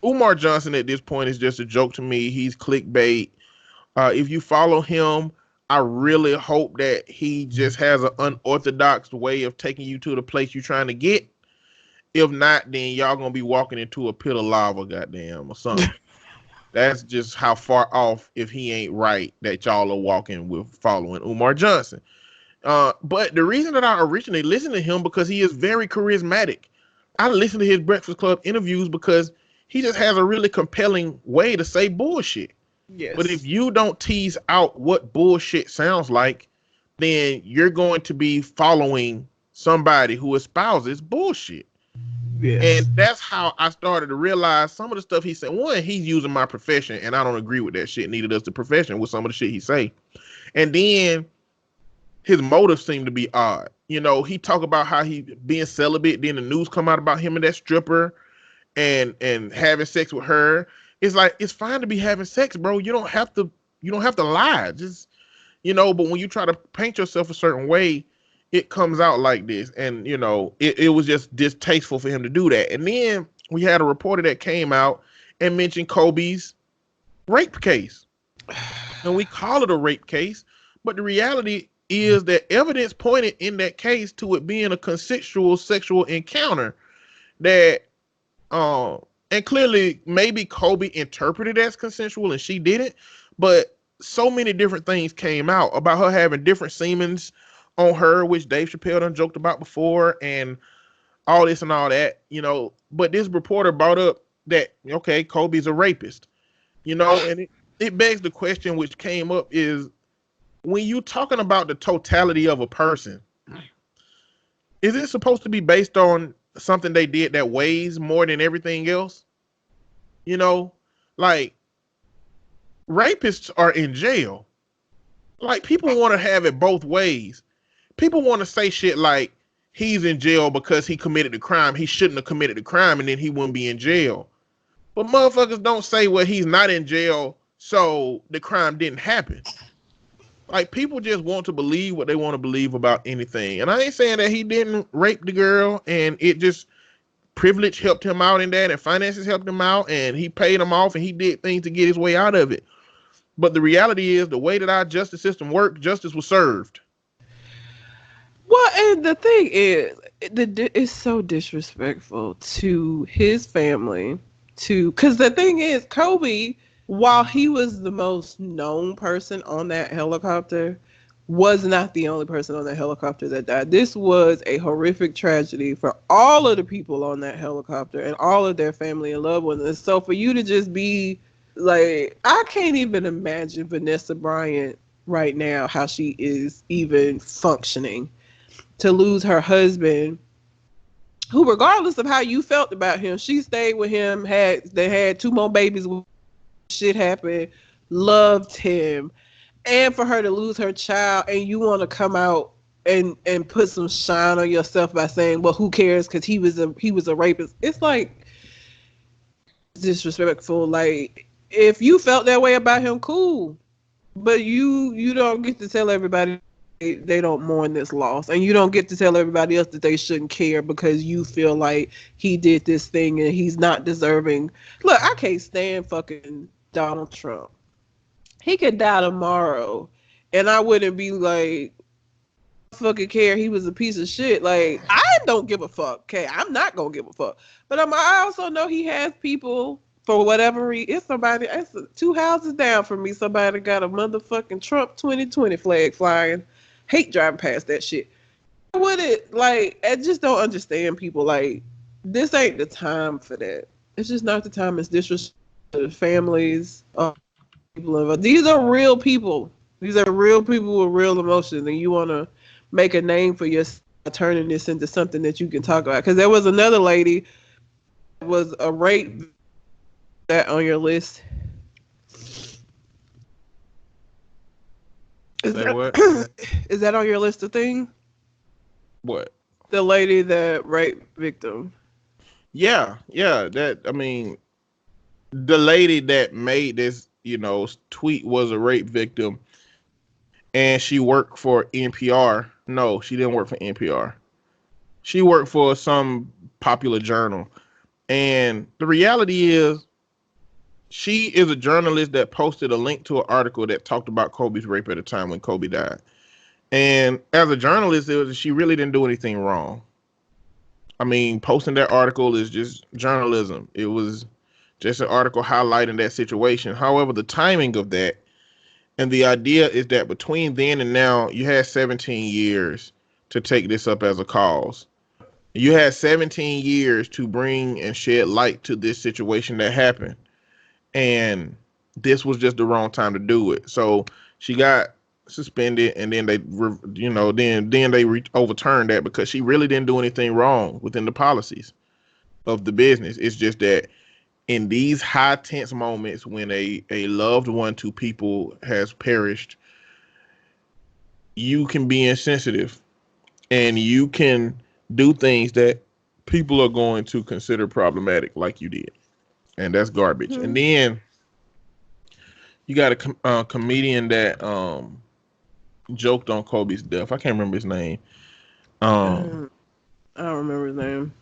Umar Johnson at this point is just a joke to me. He's clickbait. If you follow him, I really hope that he just has an unorthodox way of taking you to the place you're trying to get. If not, then y'all gonna be walking into a pit of lava, goddamn, or something. That's just how far off, if he ain't right, that y'all are walking with following Umar Johnson. But the reason that I originally listened to him, because he is very charismatic. I listen to his Breakfast Club interviews because he just has a really compelling way to say bullshit. Yes. But if you don't tease out what bullshit sounds like, then you're going to be following somebody who espouses bullshit. Yes. And that's how I started to realize some of the stuff he said. One, he's using my profession, and I don't agree with that shit. Neither does the profession with some of the shit he say. And then his motives seem to be odd. You know, he talk about how he being celibate. Then the news come out about him and that stripper, and having sex with her. It's like, it's fine to be having sex, bro. You don't have to lie. Just, you know, but when you try to paint yourself a certain way, it comes out like this. And, you know, it was just distasteful for him to do that. And then we had a reporter that came out and mentioned Kobe's rape case. And we call it a rape case, but the reality is that evidence pointed in that case to it being a consensual sexual encounter that, and clearly maybe Kobe interpreted as consensual and she didn't, but so many different things came out about her having different semens on her, which Dave Chappelle done joked about before, and all this and all that, you know. But this reporter brought up that, okay, Kobe's a rapist, you know, and it begs the question which came up is, when you talking about the totality of a person, is it supposed to be based on something they did that weighs more than everything else? You know, like, rapists are in jail. Like, people want to have it both ways. People want to say shit like, he's in jail because he committed the crime. He shouldn't have committed the crime, and then he wouldn't be in jail. But motherfuckers don't say, well, he's not in jail, so the crime didn't happen. Like, people just want to believe what they want to believe about anything. And I ain't saying that he didn't rape the girl and it just, privilege helped him out in that, and finances helped him out, and he paid him off, and he did things to get his way out of it. But the reality is, the way that our justice system worked, justice was served. Well, and the thing is, it's so disrespectful to his family, because the thing is, Kobe, while he was the most known person on that helicopter, was not the only person on that helicopter that died. This was a horrific tragedy for all of the people on that helicopter and all of their family and loved ones. And so for you to just be like, I can't even imagine Vanessa Bryant right now, how she is even functioning, to lose her husband, who, regardless of how you felt about him, she stayed with him, they had 2 more babies, shit happened, loved him. And for her to lose her child, and you want to come out and put some shine on yourself by saying, well, who cares, because he was a rapist. It's like disrespectful. Like, if you felt that way about him, cool, but you don't get to tell everybody they don't mourn this loss, and you don't get to tell everybody else that they shouldn't care because you feel like he did this thing and he's not deserving. Look, I can't stand fucking Donald Trump. He could die tomorrow, and I wouldn't be like, fucking care. He was a piece of shit. Like, I don't give a fuck. Okay, I'm not gonna give a fuck. But I also know he has people, for whatever reason. It's 2 houses down from me. Somebody got a motherfucking Trump 2020 flag flying. Hate driving past that shit. With it, like, I just don't understand people. Like, this ain't the time for that. It's just not the time. It's disrespect to the families. These are real people. These are real people with real emotions, and you want to make a name for yourself, turning this into something that you can talk about. Because there was another lady that was a rape, that on your list. Is that on your list of things? What? The lady that raped victim. Yeah. That, I mean, the lady that made this, you know, tweet was a rape victim, and she worked for NPR. No, she didn't work for NPR. She worked for some popular journal. And the reality is, she is a journalist that posted a link to an article that talked about Kobe's rape at the time when Kobe died. And as a journalist, she really didn't do anything wrong. I mean, posting that article is just journalism. It was just an article highlighting that situation. However, the timing of that, and the idea is that between then and now, you had 17 years to take this up as a cause. You had 17 years to bring and shed light to this situation that happened. And this was just the wrong time to do it. So she got suspended, and then they overturned that because she really didn't do anything wrong within the policies of the business. It's just that in these high tense moments when a loved one to people has perished, you can be insensitive and you can do things that people are going to consider problematic, like you did, and that's garbage. Mm-hmm. And then you got a comedian that joked on Kobe's death. I can't remember his name. I don't remember his name.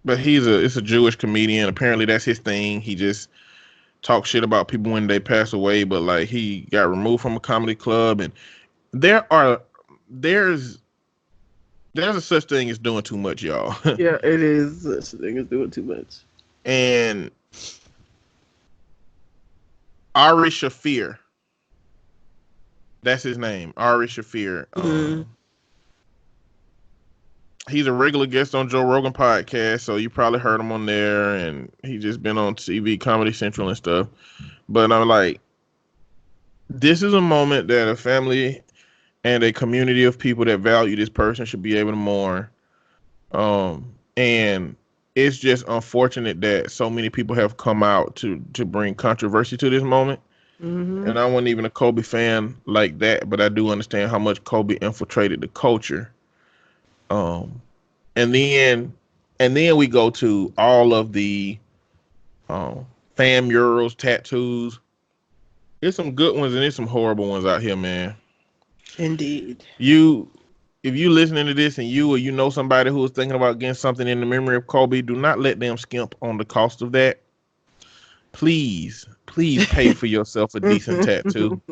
But it's a Jewish comedian. Apparently that's his thing. He just talks shit about people when they pass away, but like he got removed from a comedy club, and there's a such thing as doing too much, y'all. Yeah, it is such a thing as doing too much. And Ari Shafir, that's his name, Ari Shafir. He's a regular guest on Joe Rogan podcast, so you probably heard him on there, and he just been on TV, Comedy Central and stuff. But I'm like, this is a moment that a family and a community of people that value this person should be able to mourn. And it's just unfortunate that so many people have come out to bring controversy to this moment. Mm-hmm. And I wasn't even a Kobe fan like that, but I do understand how much Kobe infiltrated the culture. And then we go to all of the fan murals, tattoos. There's some good ones and there's some horrible ones out here, man. Indeed. If you listening to this and you know somebody who is thinking about getting something in the memory of Kobe, do not let them skimp on the cost of that. Please pay for yourself a decent tattoo.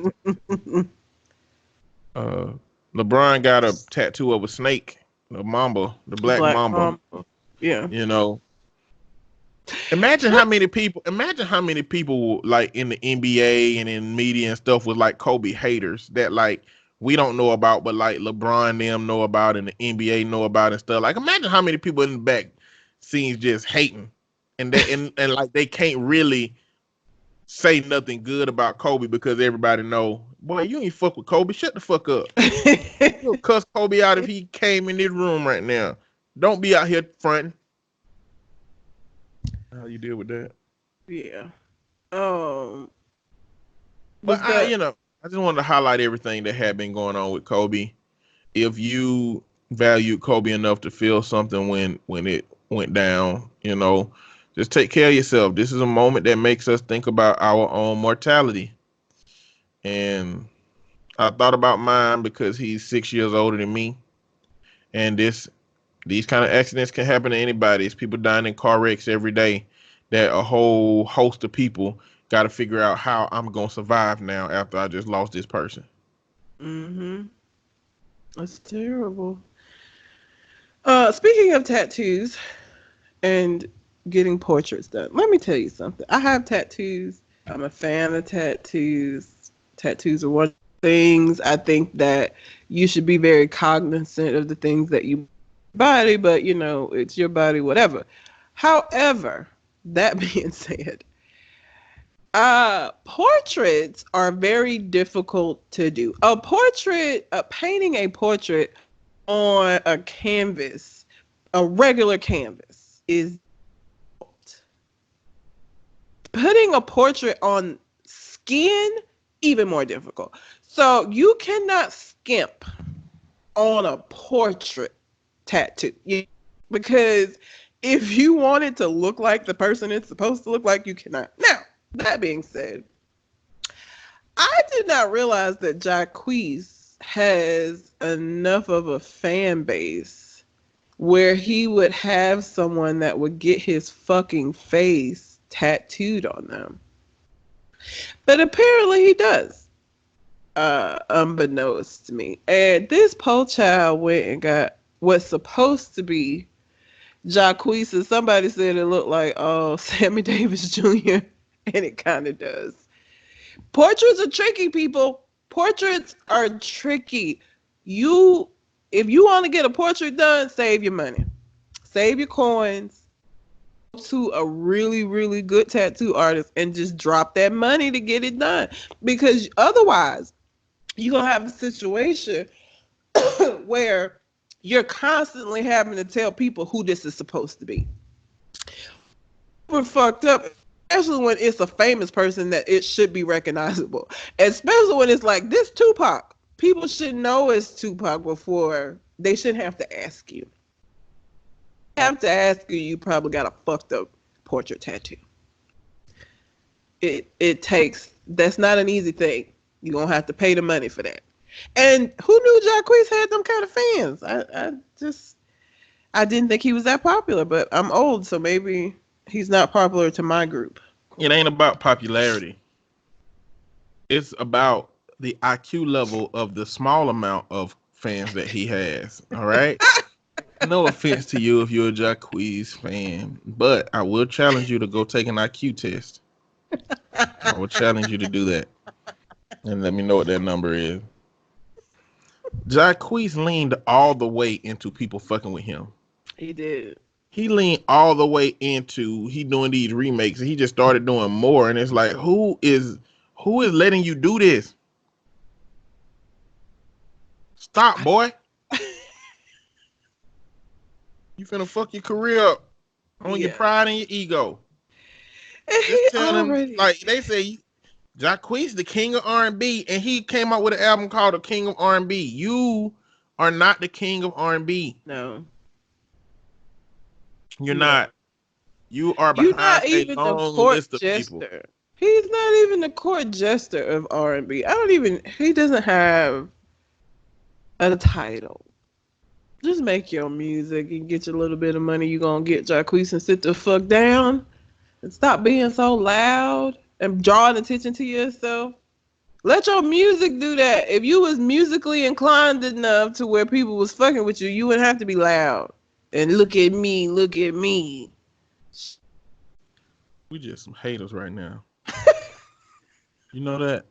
LeBron got a tattoo of a snake, the mamba, the black mamba. Yeah. You know. Imagine how many people like in the NBA and in media and stuff was like Kobe haters that like we don't know about, but like LeBron them know about and the NBA know about and stuff. Like imagine how many people in the back scenes just hating and and like they can't really say nothing good about Kobe because everybody know, boy, you ain't fuck with Kobe. Shut the fuck up. You'll cuss Kobe out if he came in this room right now. Don't be out here fronting. How you deal with that? Yeah. But I just wanted to highlight everything that had been going on with Kobe. If you valued Kobe enough to feel something when it went down, just take care of yourself. This is a moment that makes us think about our own mortality. And I thought about mine because he's 6 years older than me. And these kind of accidents can happen to anybody. It's people dying in car wrecks every day that a whole host of people got to figure out how I'm going to survive now after I just lost this person. Mm-hmm. That's terrible. Speaking of tattoos and getting portraits done, let me tell you something. I have tattoos. I'm a fan of tattoos. Tattoos are one of the things. I think that you should be very cognizant of the things that you body, but it's your body, whatever. However, that being said, portraits are very difficult to do. Painting a portrait on a canvas, a regular canvas, is putting a portrait on skin even more difficult. So you cannot skimp on a portrait tattoo because if you want it to look like the person it's supposed to look like, you cannot. Now, that being said, I did not realize that Jacquees has enough of a fan base where he would have someone that would get his fucking face tattooed on them. But apparently he does, unbeknownst to me. And this poor child went and got what's supposed to be Jacquees. Somebody said it looked like Sammy Davis Jr. and it kind of does. Portraits are tricky, people. Portraits are tricky. If you want to get a portrait done, save your money, save your coins to a really, really good tattoo artist and just drop that money to get it done. Because otherwise, you're going to have a situation where you're constantly having to tell people who this is supposed to be. We're fucked up, especially when it's a famous person that it should be recognizable. Especially when it's like this Tupac. People should know it's Tupac before they shouldn't have to ask you. Have to ask you, you probably got a fucked up portrait tattoo. It takes, that's not an easy thing. You're going to have to pay the money for that. And who knew Jacquees had them kind of fans? I didn't think he was that popular, but I'm old, so maybe he's not popular to my group. It ain't about popularity. It's about the IQ level of the small amount of fans that he has. All right? No offense to you if you're a Jacquees fan, but I will challenge you to go take an IQ test. I will challenge you to do that. And let me know what that number is. Jacquees leaned all the way into people fucking with him. He did. He leaned all the way into he doing these remakes, and he just started doing more. And it's like, who is letting you do this? Stop, boy. You finna fuck your career up on your pride and your ego. Just tell him, like they say, Jacquees the king of R&B, and he came out with an album called The King of R&B. You are not the king of R&B. No. You're not. You are behind a long list of people. He's not even the court jester of R&B. He doesn't have a title. Just make your music and get you a little bit of money. You're going to get Jacquees and sit the fuck down and stop being so loud and drawing attention to yourself. Let your music do that. If you was musically inclined enough to where people was fucking with you, you wouldn't have to be loud. And look at me, look at me. We just some haters right now. You know that?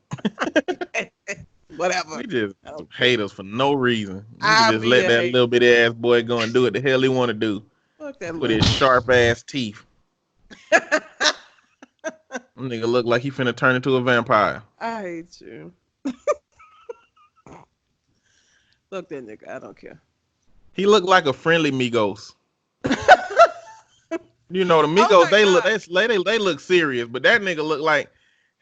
Whatever. We just some haters for no reason. We can just let that little bitty ass boy go and do what the hell he want to do. Fuck that with his sharp ass teeth. Nigga look like he finna turn into a vampire. I hate you. Look that nigga, I don't care. He looked like a friendly Migos. You know the Migos, they look serious, but that nigga look like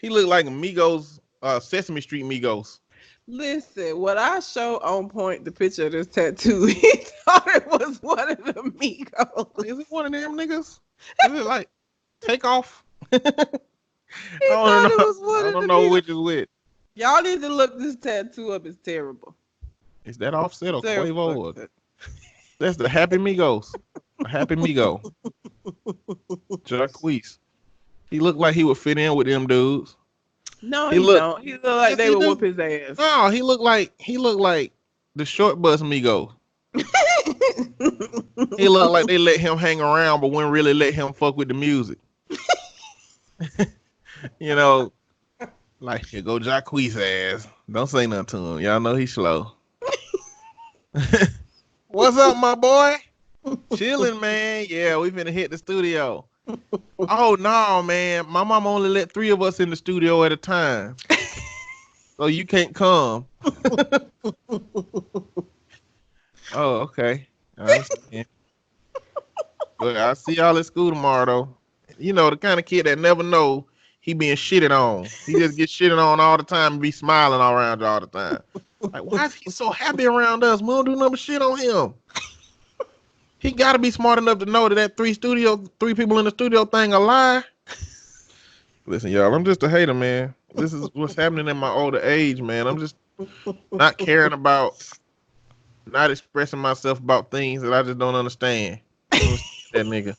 a Migos, Sesame Street Migos. Listen, when I show On Point the picture of this tattoo, he thought it was one of the Migos. Is it one of them niggas? Is it like Takeoff? I don't know which is which. Y'all need to look this tattoo up. It's terrible. Is that Offset or Quavo? That's the Happy Migos. Happy Migo. Jacquees. He looked like he would fit in with them dudes. No, he don't. He looked like they would whoop his ass. No, he looked like the Short Bus Migo. He looked like they let him hang around, but wouldn't really let him fuck with the music. You know, like, here go Jacquees ass. Don't say nothing to him. Y'all know he's slow. What's up, my boy? Chilling, man. Yeah, we finna hit the studio. Oh, no, man. My mom only let 3 of us in the studio at a time. So you can't come. Oh, okay. I understand. But I'll see y'all at school tomorrow, though. You know, the kind of kid that never know he being shitted on. He just gets shitted on all the time and be smiling all around you all the time. Like, why is he so happy around us? We don't do nothing but shit on him. He got to be smart enough to know that 3 people in the studio thing a lie. Listen, y'all, I'm just a hater, man. This is what's happening in my older age, man. I'm just not caring about, not expressing myself about things that I just don't understand. That nigga.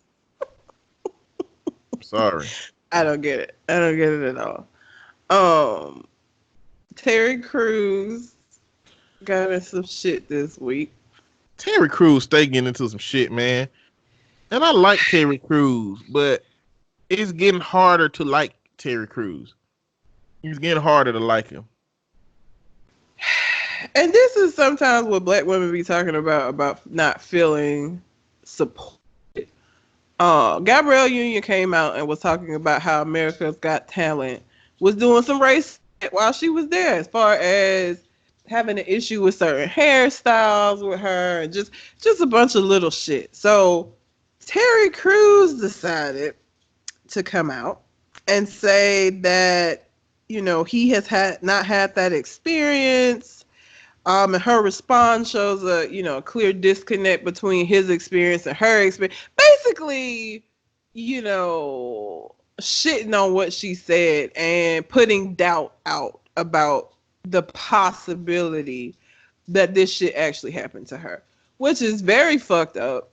Sorry. I don't get it. I don't get it at all. Terry Crews got in some shit this week. Terry Crews stay getting into some shit, man. And I like Terry Crews, but it's getting harder to like Terry Crews. It's getting harder to like him. And this is sometimes what black women be talking about not feeling support. Gabrielle Union came out and was talking about how America's Got Talent was doing some race while she was there, as far as having an issue with certain hairstyles with her, and just a bunch of little shit. So Terry Crews decided to come out and say that, you know, he has not had that experience. And her response shows a, you know, a clear disconnect between his experience and her experience. Basically, you know, shitting on what she said and putting doubt out about the possibility that this shit actually happened to her, which is very fucked up,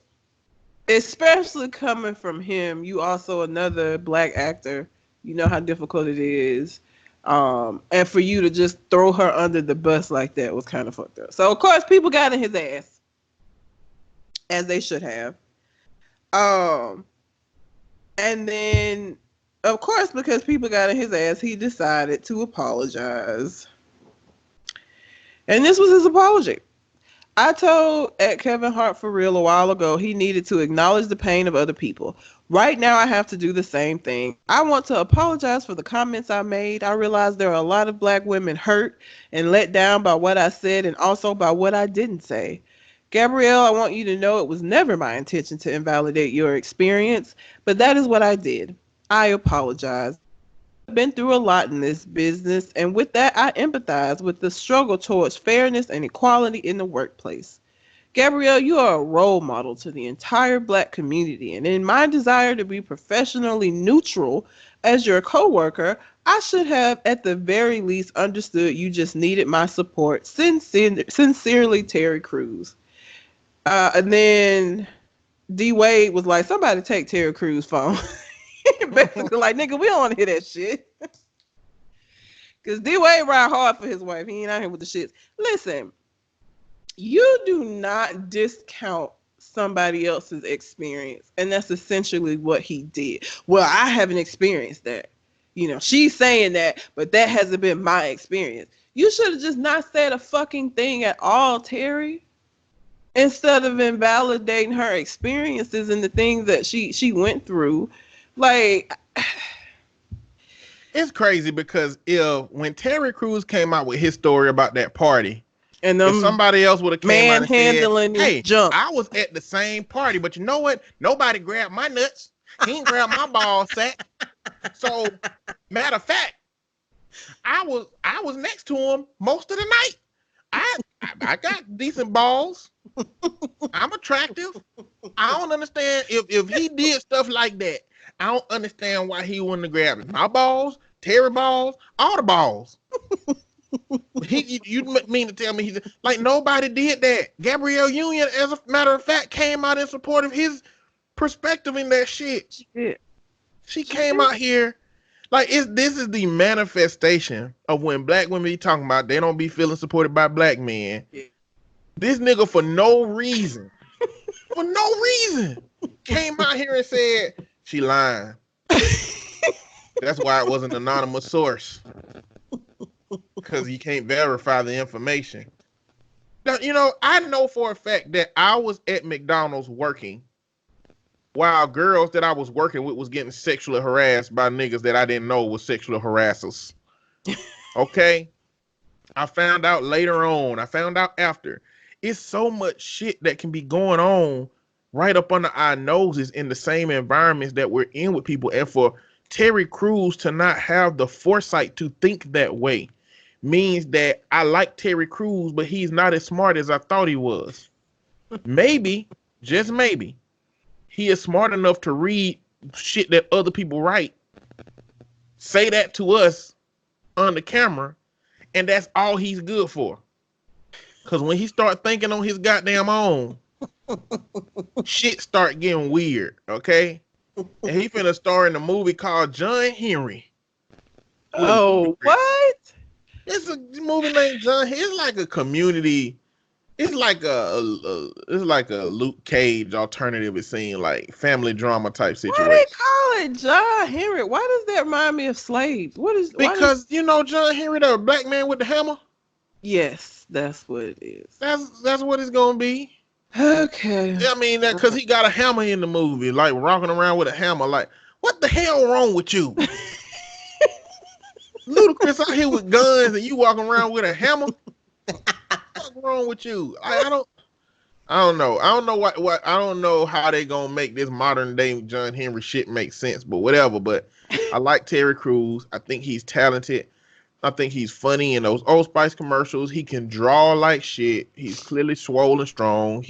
especially coming from him. You also another black actor. You know how difficult it is. And for you to just throw her under the bus like that was kind of fucked up. So of course people got in his ass, as they should have. And then of course, because people got in his ass, he decided to apologize. And this was his apology. I told at Kevin Hart for Real a while ago he needed to acknowledge the pain of other people. Right now I have to do the same thing. I want to apologize for the comments I made. I realize there are a lot of black women hurt and let down by what I said and also by what I didn't say. Gabrielle, I want you to know it was never my intention to invalidate your experience, but that is what I did. I apologize. I've been through a lot in this business, and with that, I empathize with the struggle towards fairness and equality in the workplace. Gabrielle, you are a role model to the entire black community, and in my desire to be professionally neutral as your coworker, I should have at the very least understood you just needed my support. Sincerely, Terry Crews. And then D Wade was like, somebody take Terry Crews' phone. Basically like, nigga, we don't want to hear that shit. Because D Wade ride hard for his wife. He ain't out here with the shits. Listen, you do not discount somebody else's experience. And that's essentially what he did. Well, I haven't experienced that. You know, she's saying that, but that hasn't been my experience. You should have just not said a fucking thing at all, Terry. Instead of invalidating her experiences and the things that she went through. Like, it's crazy because when Terry Crews came out with his story about that party, and if somebody else would have came out and said, hey, junk. I was at the same party, but you know what? Nobody grabbed my nuts. He didn't grab my ball sack. So, matter of fact, I was next to him most of the night. I got decent balls. I'm attractive. I don't understand if he did stuff like that. I don't understand why he wouldn't have grabbed my balls, Terry balls, all the balls. You mean to tell me he's like nobody did that? Gabrielle Union, as a matter of fact, came out in support of his perspective in that shit. She came out here like this is the manifestation of when black women be talking about they don't be feeling supported by black men. Yeah. This nigga for no reason came out here and said she lying. That's why it was an anonymous source. Because you can't verify the information. Now, you know, I know for a fact that I was at McDonald's working while girls that I was working with was getting sexually harassed by niggas that I didn't know was sexual harassers. Okay? I found out later on. I found out after. It's so much shit that can be going on right up under our noses in the same environments that we're in with people. And for Terry Crews to not have the foresight to think that way means that I like Terry Crews, but he's not as smart as I thought he was. Maybe, just maybe, he is smart enough to read shit that other people write, say that to us on the camera, and that's all he's good for. Because when he start thinking on his goddamn own, shit start getting weird, okay? And he finna star in a movie called John Henry. Oh, what? It's a movie named John Henry. It's like a community. It's like a Luke Cage alternative. It seems like family drama type situation. Why they call it John Henry? Why does that remind me of Slaves? Because you know John Henry, the black man with the hammer. Yes, that's what it is. That's what it's gonna be. Okay. I mean, because he got a hammer in the movie, like rocking around with a hammer. Like, what the hell wrong with you? Ludacris out here with guns and you walking around with a hammer. fuck wrong with you? I don't know. I don't know what I don't know how they gonna make this modern day John Henry shit make sense, but whatever. But I like Terry Crews. I think he's talented. I think he's funny in those Old Spice commercials. He can draw like shit. He's clearly swollen strong.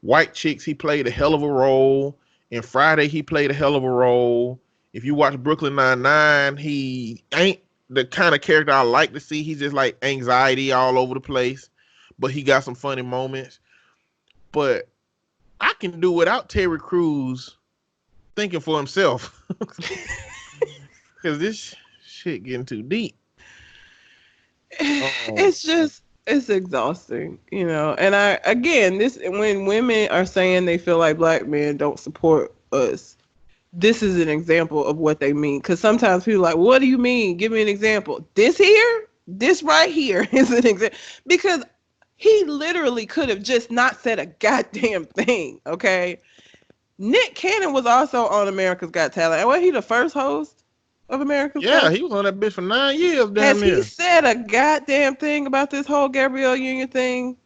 White Chicks, he played a hell of a role. In Friday, he played a hell of a role. If you watch Brooklyn Nine-Nine, he ain't the kind of character I like to see. He's just like anxiety all over the place, but he got some funny moments. But I can do without Terry Crews thinking for himself. Because this shit getting too deep. It's exhausting, you know. And when women are saying they feel like black men don't support us, this is an example of what they mean. Because sometimes people are like, what do you mean? Give me an example. This right here is an example. Because he literally could have just not said a goddamn thing, okay? Nick Cannon was also on America's Got Talent. And was he the first host of America's Got Talent? Yeah, he was on that bitch for 9 years. Has he said a goddamn thing about this whole Gabrielle Union thing?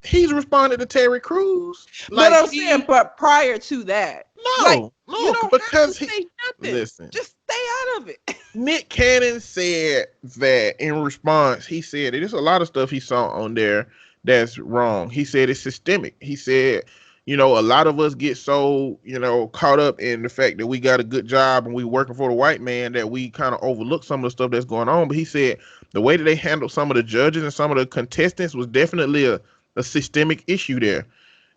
He's responded to Terry Crews. But I'm saying, but prior to that. No, you don't because have to say nothing. Listen. Just stay out of it. Nick Cannon said that in response, he said there's a lot of stuff he saw on there that's wrong. He said it's systemic. He said, you know, a lot of us get so, you know, caught up in the fact that we got a good job and we working for the white man that we kind of overlook some of the stuff that's going on. But he said the way that they handled some of the judges and some of the contestants was definitely a systemic issue there.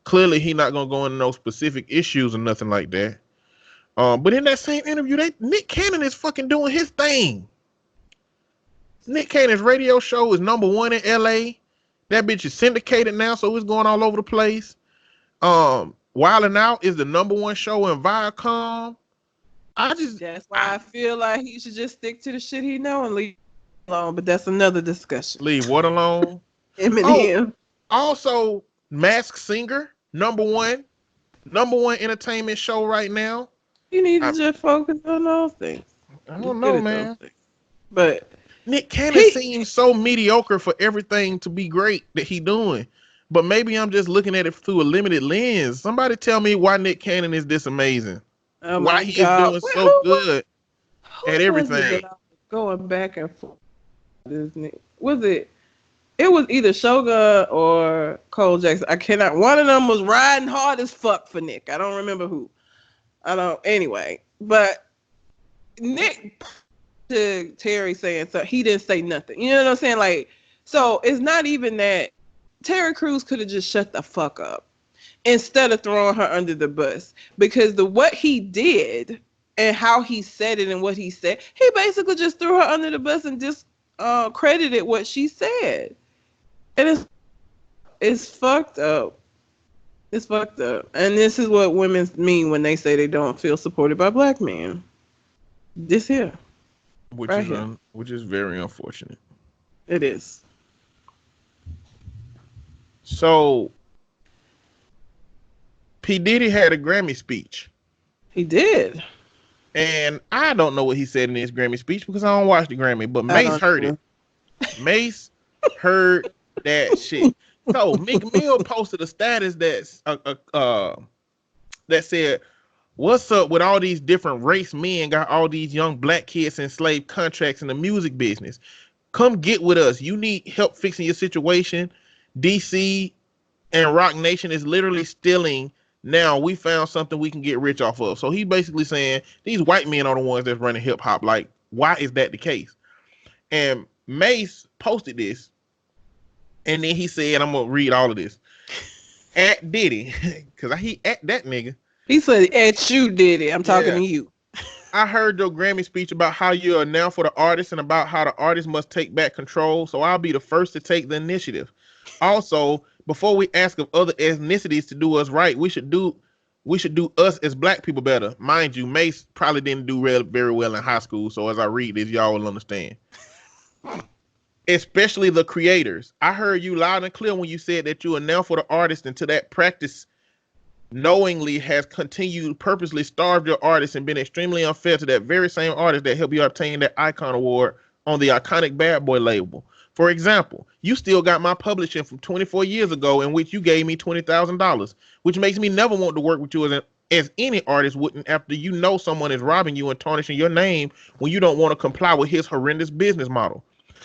Clearly, he not going to go into no specific issues or nothing like that. But in that same interview, Nick Cannon is fucking doing his thing. Nick Cannon's radio show is #1 in LA. That bitch is syndicated now, so it's going all over the place. Wild 'N Out is the #1 show in Viacom. That's why I feel like he should just stick to the shit he know and leave it alone. But that's another discussion. Leave what alone? Eminem. Also, Masked Singer, #1 entertainment show right now. You need to just focus on those things. I don't know, man. But Nick Cannon seems so mediocre for everything to be great that he doing. But maybe I'm just looking at it through a limited lens. Somebody tell me why Nick Cannon is this amazing. Why he is doing so good at everything. Going back and forth. It was either Shogun or Cole Jackson. I cannot. One of them was riding hard as fuck for Nick. I don't remember who. Anyway, but Nick to Terry saying so he didn't say nothing. You know what I'm saying? Like, so it's not even that Terry Crews could have just shut the fuck up instead of throwing her under the bus, because what he did and how he said it and what he said, he basically just threw her under the bus and credited what she said. And it's fucked up. It's fucked up. And this is what women mean when they say they don't feel supported by black men. This here. Which is very unfortunate. It is. So P. Diddy had a Grammy speech. He did. And I don't know what he said in his Grammy speech because I don't watch the Grammy, but Mase heard it. Mase heard that shit. So Meek Mill posted a status that said, "What's up with all these different race men got all these young black kids enslaved contracts in the music business? Come get with us. You need help fixing your situation. DC and Rock Nation is literally stealing. Now we found something we can get rich off of." So he basically saying these white men are the ones that's running hip hop. Like, why is that the case? And Mase posted this. And then he said, I'm going to read all of this. At Diddy, because he at that nigga. He said, at you, Diddy. I'm talking to you. I heard your Grammy speech about how you are now for the artist and about how the artist must take back control. So I'll be the first to take the initiative. Also, before we ask of other ethnicities to do us right, we should do us as black people better. Mind you, Mase probably didn't do very well in high school. So as I read this, y'all will understand. Especially the creators. I heard you loud and clear when you said that you are now for the artist, and to that practice knowingly has continued purposely starved your artist and been extremely unfair to that very same artist that helped you obtain that Icon Award on the iconic Bad Boy label. For example, you still got my publishing from 24 years ago in which you gave me $20,000, which makes me never want to work with you as any artist wouldn't after you know someone is robbing you and tarnishing your name when you don't want to comply with his horrendous business model.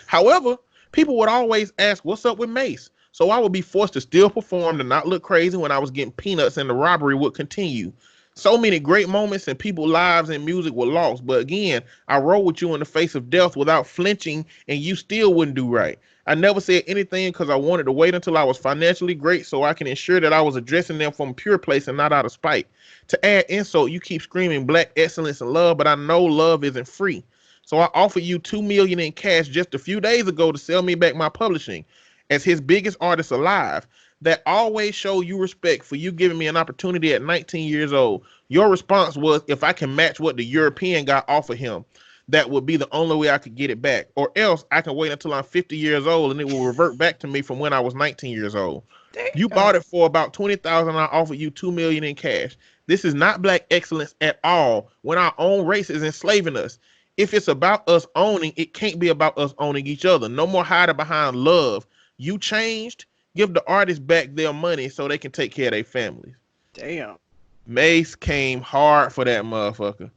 However, people would always ask, what's up with Mase? So I would be forced to still perform to not look crazy when I was getting peanuts and the robbery would continue. So many great moments and people's lives and music were lost. But again, I rode with you in the face of death without flinching and you still wouldn't do right. I never said anything because I wanted to wait until I was financially great so I can ensure that I was addressing them from a pure place and not out of spite. To add insult, you keep screaming black excellence and love, but I know love isn't free. So I offered you $2 million in cash just a few days ago to sell me back my publishing as his biggest artist alive. That always show you respect for you giving me an opportunity at 19 years old. Your response was, if I can match what the European guy offered him, that would be the only way I could get it back. Or else I can wait until I'm 50 years old and it will revert back to me from when I was 19 years old. Damn. You bought it for about $20,000. I offered you $2 million in cash. This is not black excellence at all when our own race is enslaving us. If it's about us owning, it can't be about us owning each other. No more hiding behind love. You changed. Give the artists back their money so they can take care of their families. Damn. Mase came hard for that motherfucker.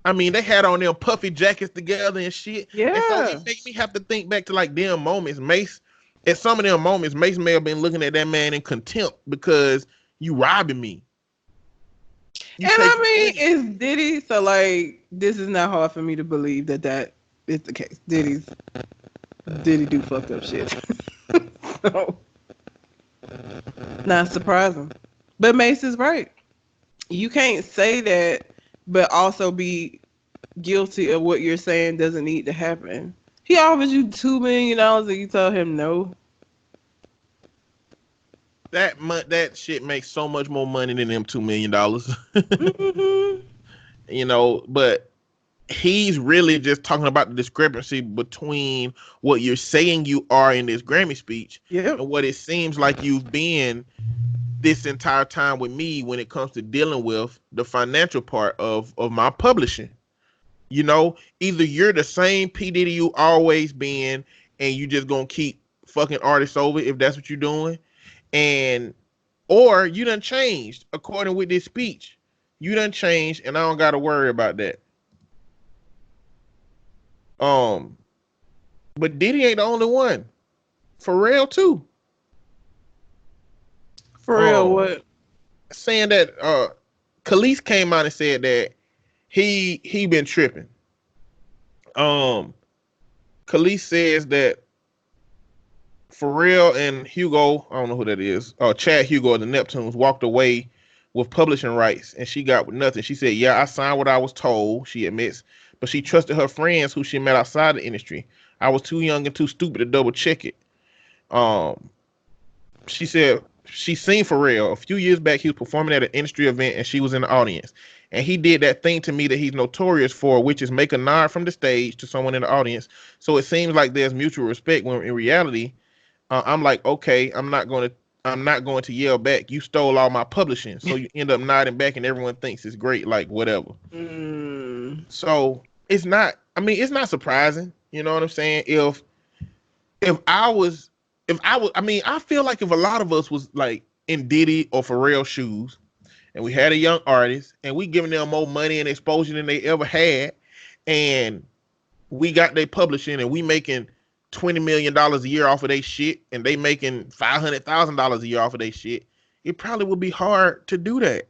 I mean, they had on them puffy jackets together and shit. Yeah. And so it makes me have to think back to like them moments. Mase, at some of them moments, Mase may have been looking at that man in contempt because you robbing me. And I mean, it's Diddy, so like, this is not hard for me to believe that is the case. Diddy do fucked up shit. So, not surprising. But Mase is right. You can't say that, but also be guilty of what you're saying doesn't need to happen. He offered you $2 million and you told him no. That shit makes so much more money than them $2 million. Mm-hmm. You know, but he's really just talking about the discrepancy between what you're saying you are in this Grammy speech and what it seems like you've been this entire time with me when it comes to dealing with the financial part of my publishing. You know, either you're the same P. Diddy you always been and you just gonna keep fucking artists over if that's what you're doing, or you done changed according with this speech. You done changed and I don't gotta worry about that. But Diddy ain't the only one. Pharrell too. Pharrell what? Saying that Khalees came out and said that he been tripping. Khalees says that Pharrell and Hugo, I don't know who that is, Chad Hugo of the Neptunes walked away with publishing rights and she got nothing. She said, yeah, I signed what I was told, she admits, but she trusted her friends who she met outside the industry. I was too young and too stupid to double check it. She said she seen Pharrell a few years back. He was performing at an industry event and she was in the audience. And he did that thing to me that he's notorious for, which is make a nod from the stage to someone in the audience. So it seems like there's mutual respect when in reality, I'm like, okay, I'm not going to yell back. You stole all my publishing. So you end up nodding back and everyone thinks it's great, like whatever. So it's not surprising. You know what I'm saying? I feel like if a lot of us was like in Diddy or Pharrell shoes and we had a young artist and we giving them more money and exposure than they ever had and we got their publishing and we making $20 million a year off of their shit and they making $500,000 a year off of their shit, it probably would be hard to do that.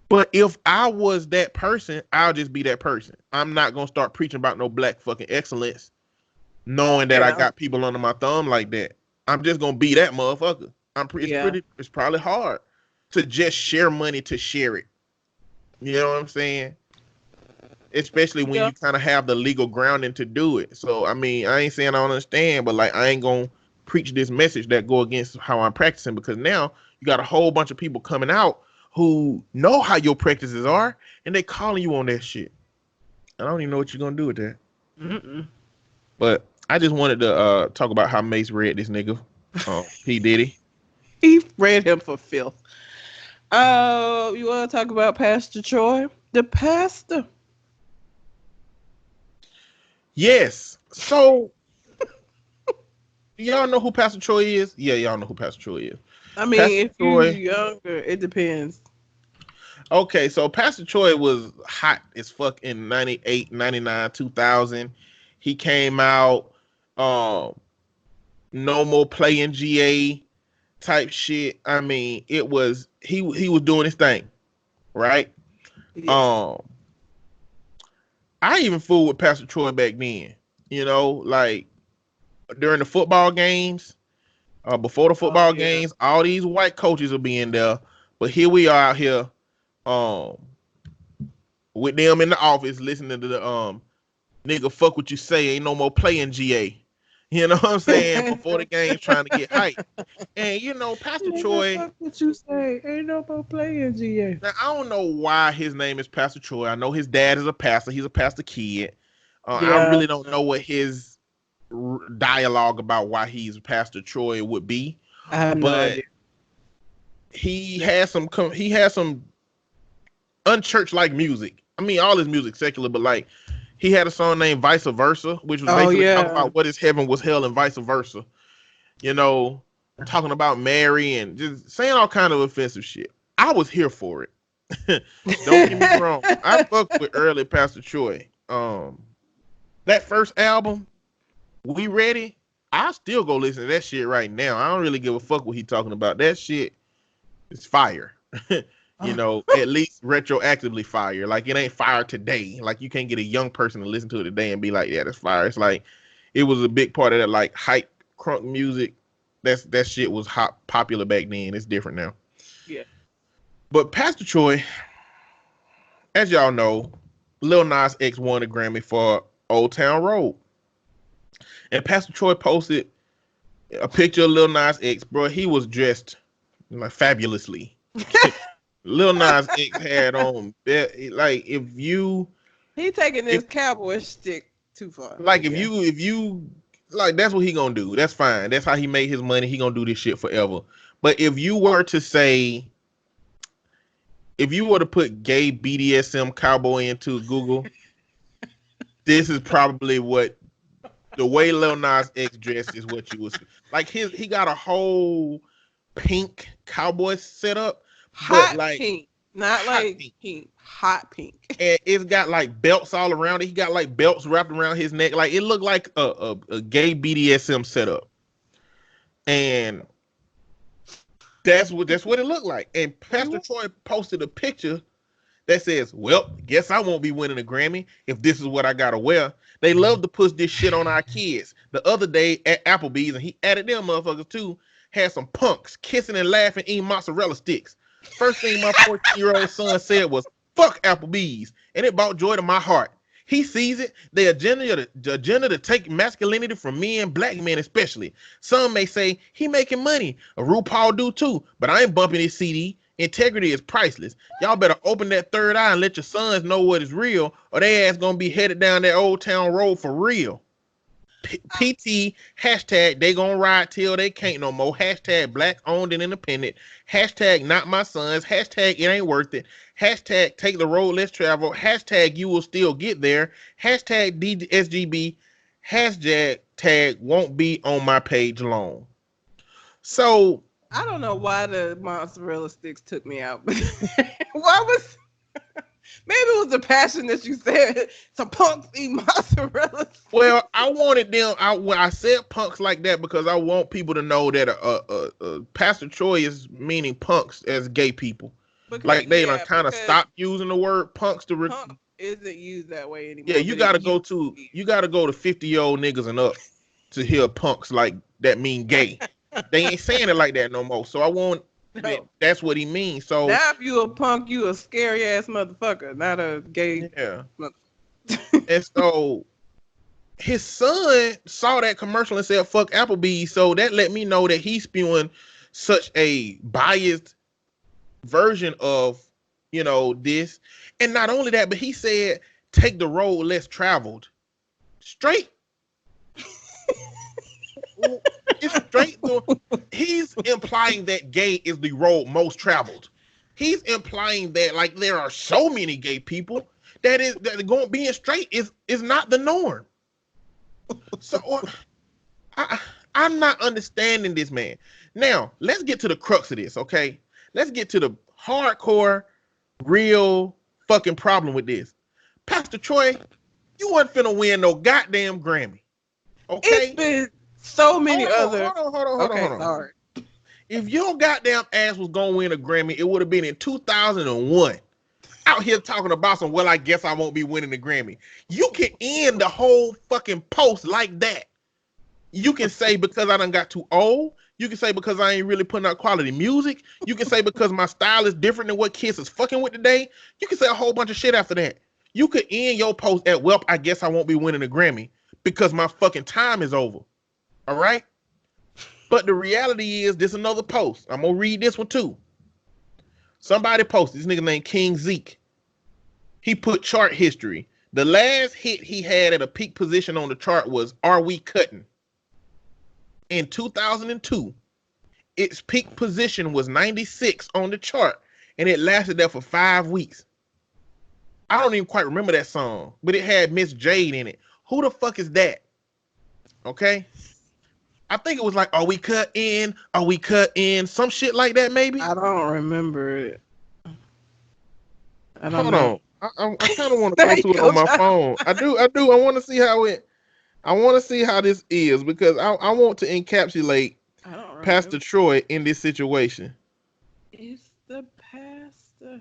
But if I was that person, I'll just be that person. I'm not going to start preaching about no black fucking excellence knowing that I got people under my thumb like that. I'm just going to be that motherfucker. It's probably hard to just share money to share it. You know what I'm saying? Especially when you kind of have the legal grounding to do it. So, I mean, I ain't saying I don't understand, but like, I ain't going to preach this message that go against how I'm practicing because now you got a whole bunch of people coming out who know how your practices are and they calling you on that shit. I don't even know what you're going to do with that. Mm-mm. But I just wanted to talk about how Mase read this nigga, P. Diddy. He read him for filth. You want to talk about Pastor Troy? The pastor. Yes. So Y'all know who Pastor Troy is? Yeah, y'all know who Pastor Troy is. I mean, Pastor if Troy. you're younger, it depends. Okay, so Pastor Troy was hot as fuck in 98, 99, 2000. He came out, no more playing GA type shit. I mean, it was he was doing his thing, right? Yeah. I even fooled with Pastor Troy back then. You know, like during the football games, before the football games, all these white coaches will be in there, but here we are out here, um, with them in the office listening to the nigga fuck what you say, ain't no more playing GA. You know what I'm saying? Before the game's trying to get hype. And you know, Pastor Troy. Fuck what you say. Ain't no more playing GA. Now I don't know why his name is Pastor Troy. I know his dad is a pastor. He's a pastor kid. I really don't know what his dialogue about why he's Pastor Troy would be. I have no idea. He has some unchurch like music. I mean, all his music secular, but like he had a song named Vice Versa, which was basically talking about what is heaven was hell and vice versa. You know, talking about Mary and just saying all kind of offensive shit. I was here for it. Don't get me wrong. I fucked with early Pastor Troy. That first album, We Ready, I still go listen to that shit right now. I don't really give a fuck what he talking about. That shit is fire. You know, at least retroactively fire. Like it ain't fire today. Like you can't get a young person to listen to it today and be like, yeah, that's fire. It's like it was a big part of that like hype crunk music. That shit was hot popular back then. It's different now. Yeah. But Pastor Troy, as y'all know, Lil Nas X won a Grammy for Old Town Road. And Pastor Troy posted a picture of Lil Nas X, bro. He was dressed like fabulously. Lil Nas X had on like if you he taking this cowboy stick too far. Like if you like that's what he gonna do. That's fine. That's how he made his money. He gonna do this shit forever. But if you were to say, if you were to put gay BDSM cowboy into Google, this is probably what the way Lil Nas X dressed is what you was like. He got a whole pink cowboy setup. Hot like pink, not like pink, hot pink. And it's got like belts all around it. He got like belts wrapped around his neck. Like it looked like a gay BDSM setup. And that's what it looked like. And Pastor Troy posted a picture that says, well, guess I won't be winning a Grammy if this is what I gotta wear. They love to push this shit on our kids. The other day at Applebee's, and he added them motherfuckers too, had some punks kissing and laughing, eating mozzarella sticks. First thing my 14-year-old son said was, fuck Applebee's. And it brought joy to my heart. He sees it, the agenda to take masculinity from men, black men especially. Some may say he making money. A RuPaul do too, but I ain't bumping his CD. Integrity is priceless. Y'all better open that third eye and let your sons know what is real, or they ass gonna be headed down that Old Town Road for real. PT hashtag they gonna ride till they can't no more. Hashtag black owned and independent. Hashtag not my sons. Hashtag it ain't worth it. Hashtag take the road less traveled. Hashtag you will still get there. Hashtag DSGB. Hashtag tag won't be on my page long. So I don't know why the mozzarella sticks took me out, but why was maybe it was the passion that you said some punks eat mozzarella sticks. Well, I wanted them. When I said punks like that because I want people to know that Pastor Troy is meaning punks as gay people. Because, like they kind of stopped using the word punks to. Punk isn't used that way anymore. Yeah, you gotta go to 50-year-old niggas and up to hear punks like that mean gay. They ain't saying it like that no more. So I want. No. That's what he means. So now, if you a punk, you a scary ass motherfucker, not a gay. Yeah. And so his son saw that commercial and said, "Fuck Applebee's." So that let me know that he's spewing such a biased version of, you know, this. And not only that, but he said, "Take the road less traveled." Straight. It's straight through. He's implying that gay is the road most traveled. He's implying that like there are so many gay people that being straight is not the norm. So I'm not understanding this man. Now, let's get to the crux of this, okay? Let's get to the hardcore, real fucking problem with this. Pastor Troy, you wasn't finna win no goddamn Grammy. Okay? It's been so many other. Hold on. Sorry. If your goddamn ass was gonna win a Grammy, it would have been in 2001. Out here talking about some, well, I guess I won't be winning the Grammy. You can end the whole fucking post like that. You can say because I done got too old. You can say because I ain't really putting out quality music. You can say because my style is different than what kids is fucking with today. You can say a whole bunch of shit after that. You could end your post at, well, I guess I won't be winning a Grammy because my fucking time is over. All right? But the reality is, this another post. I'm going to read this one too. Somebody posted, this nigga named King Zeke. He put chart history. The last hit he had at a peak position on the chart was Are We Cutting? In 2002, its peak position was 96 on the chart, and it lasted there for 5 weeks. I don't even quite remember that song, but it had Miss Jade in it. Who the fuck is that? Okay? I think it was like, Are We Cut In? Are We Cut In? Some shit like that, maybe? I don't remember it. I don't Hold know. on. I kind of want to go to it on my phone. I do. I want to see how it. I want to see how this is because I want to encapsulate Pastor Troy in this situation. Is the pastor?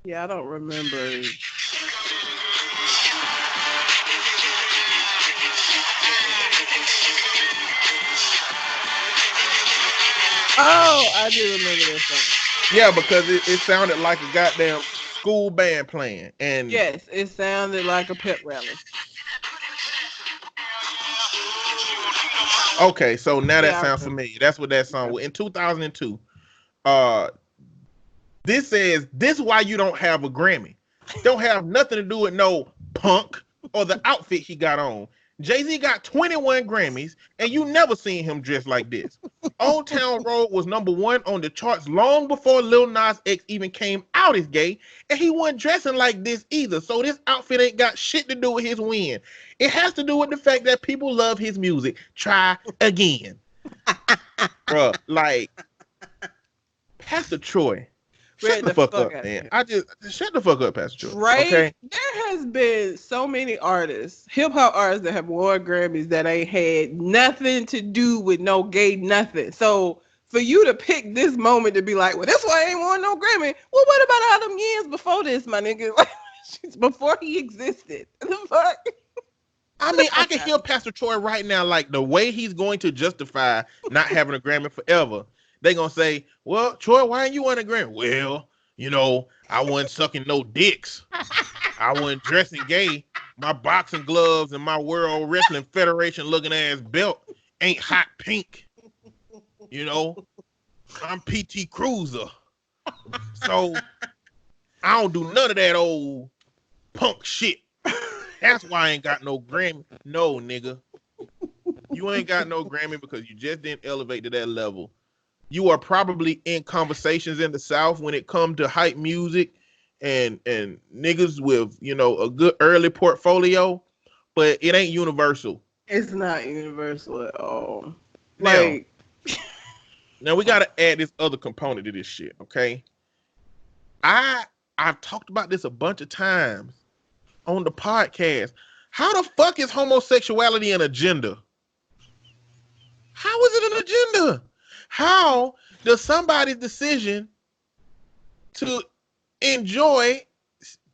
Yeah, I don't remember. Oh, I do remember this song. Yeah, because it sounded like a goddamn school band playing. And yes, it sounded like a pep rally. Okay, so now that sounds familiar. That's what that song was. In 2002, this says, this is why you don't have a Grammy. Don't have nothing to do with no punk or the outfit he got on. Jay-Z got 21 Grammys, and you never seen him dressed like this. Old Town Road was #1 on the charts long before Lil Nas X even came out as gay, and he wasn't dressing like this either. So this outfit ain't got shit to do with his win. It has to do with the fact that people love his music. Try again. Bruh, like, Pastor Troy. Shut the fuck up, man. Shut the fuck up, Pastor Troy. Right? Okay? There has been so many artists, hip hop artists that have won Grammys that ain't had nothing to do with no gay nothing. So for you to pick this moment to be like, well, that's why I ain't won no Grammy. Well, what about all them years before this, my nigga? Before he existed. The fuck? I mean, I can hear Pastor Troy right now, like the way he's going to justify not having a Grammy forever. They gonna say, well, Troy, why ain't you on a Grammy? Well, you know, I wasn't sucking no dicks. I wasn't dressing gay. My boxing gloves and my World Wrestling Federation looking ass belt ain't hot pink. You know, I'm PT Cruiser. So I don't do none of that old punk shit. That's why I ain't got no Grammy. No, nigga. You ain't got no Grammy because you just didn't elevate to that level. You are probably in conversations in the South when it comes to hype music and niggas with, you know, a good early portfolio, but it ain't universal. It's not universal at all. Now we got to add this other component to this shit, okay? I've talked about this a bunch of times on the podcast. How the fuck is homosexuality an agenda? How is it an agenda? How does somebody's decision to enjoy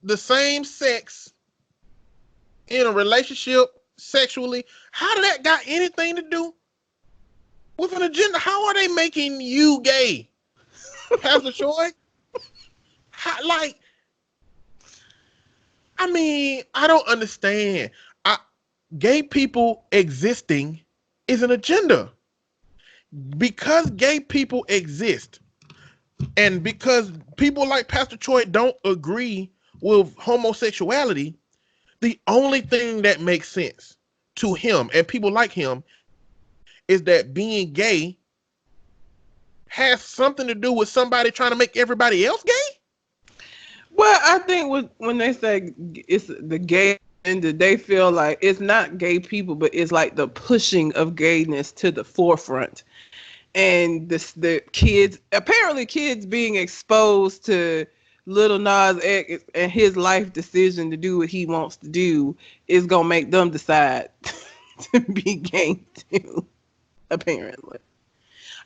the same sex in a relationship sexually, how did that got anything to do with an agenda? How are they making you gay, Pastor Troy? I mean, I don't understand. Gay people existing is an agenda. Because gay people exist, and because people like Pastor Troy don't agree with homosexuality, the only thing that makes sense to him and people like him is that being gay has something to do with somebody trying to make everybody else gay? Well, I think when they say it's the gay they feel like it's not gay people, but it's like the pushing of gayness to the forefront. And the kids, apparently kids being exposed to Lil Nas X and his life decision to do what he wants to do is going to make them decide to be gay too, apparently.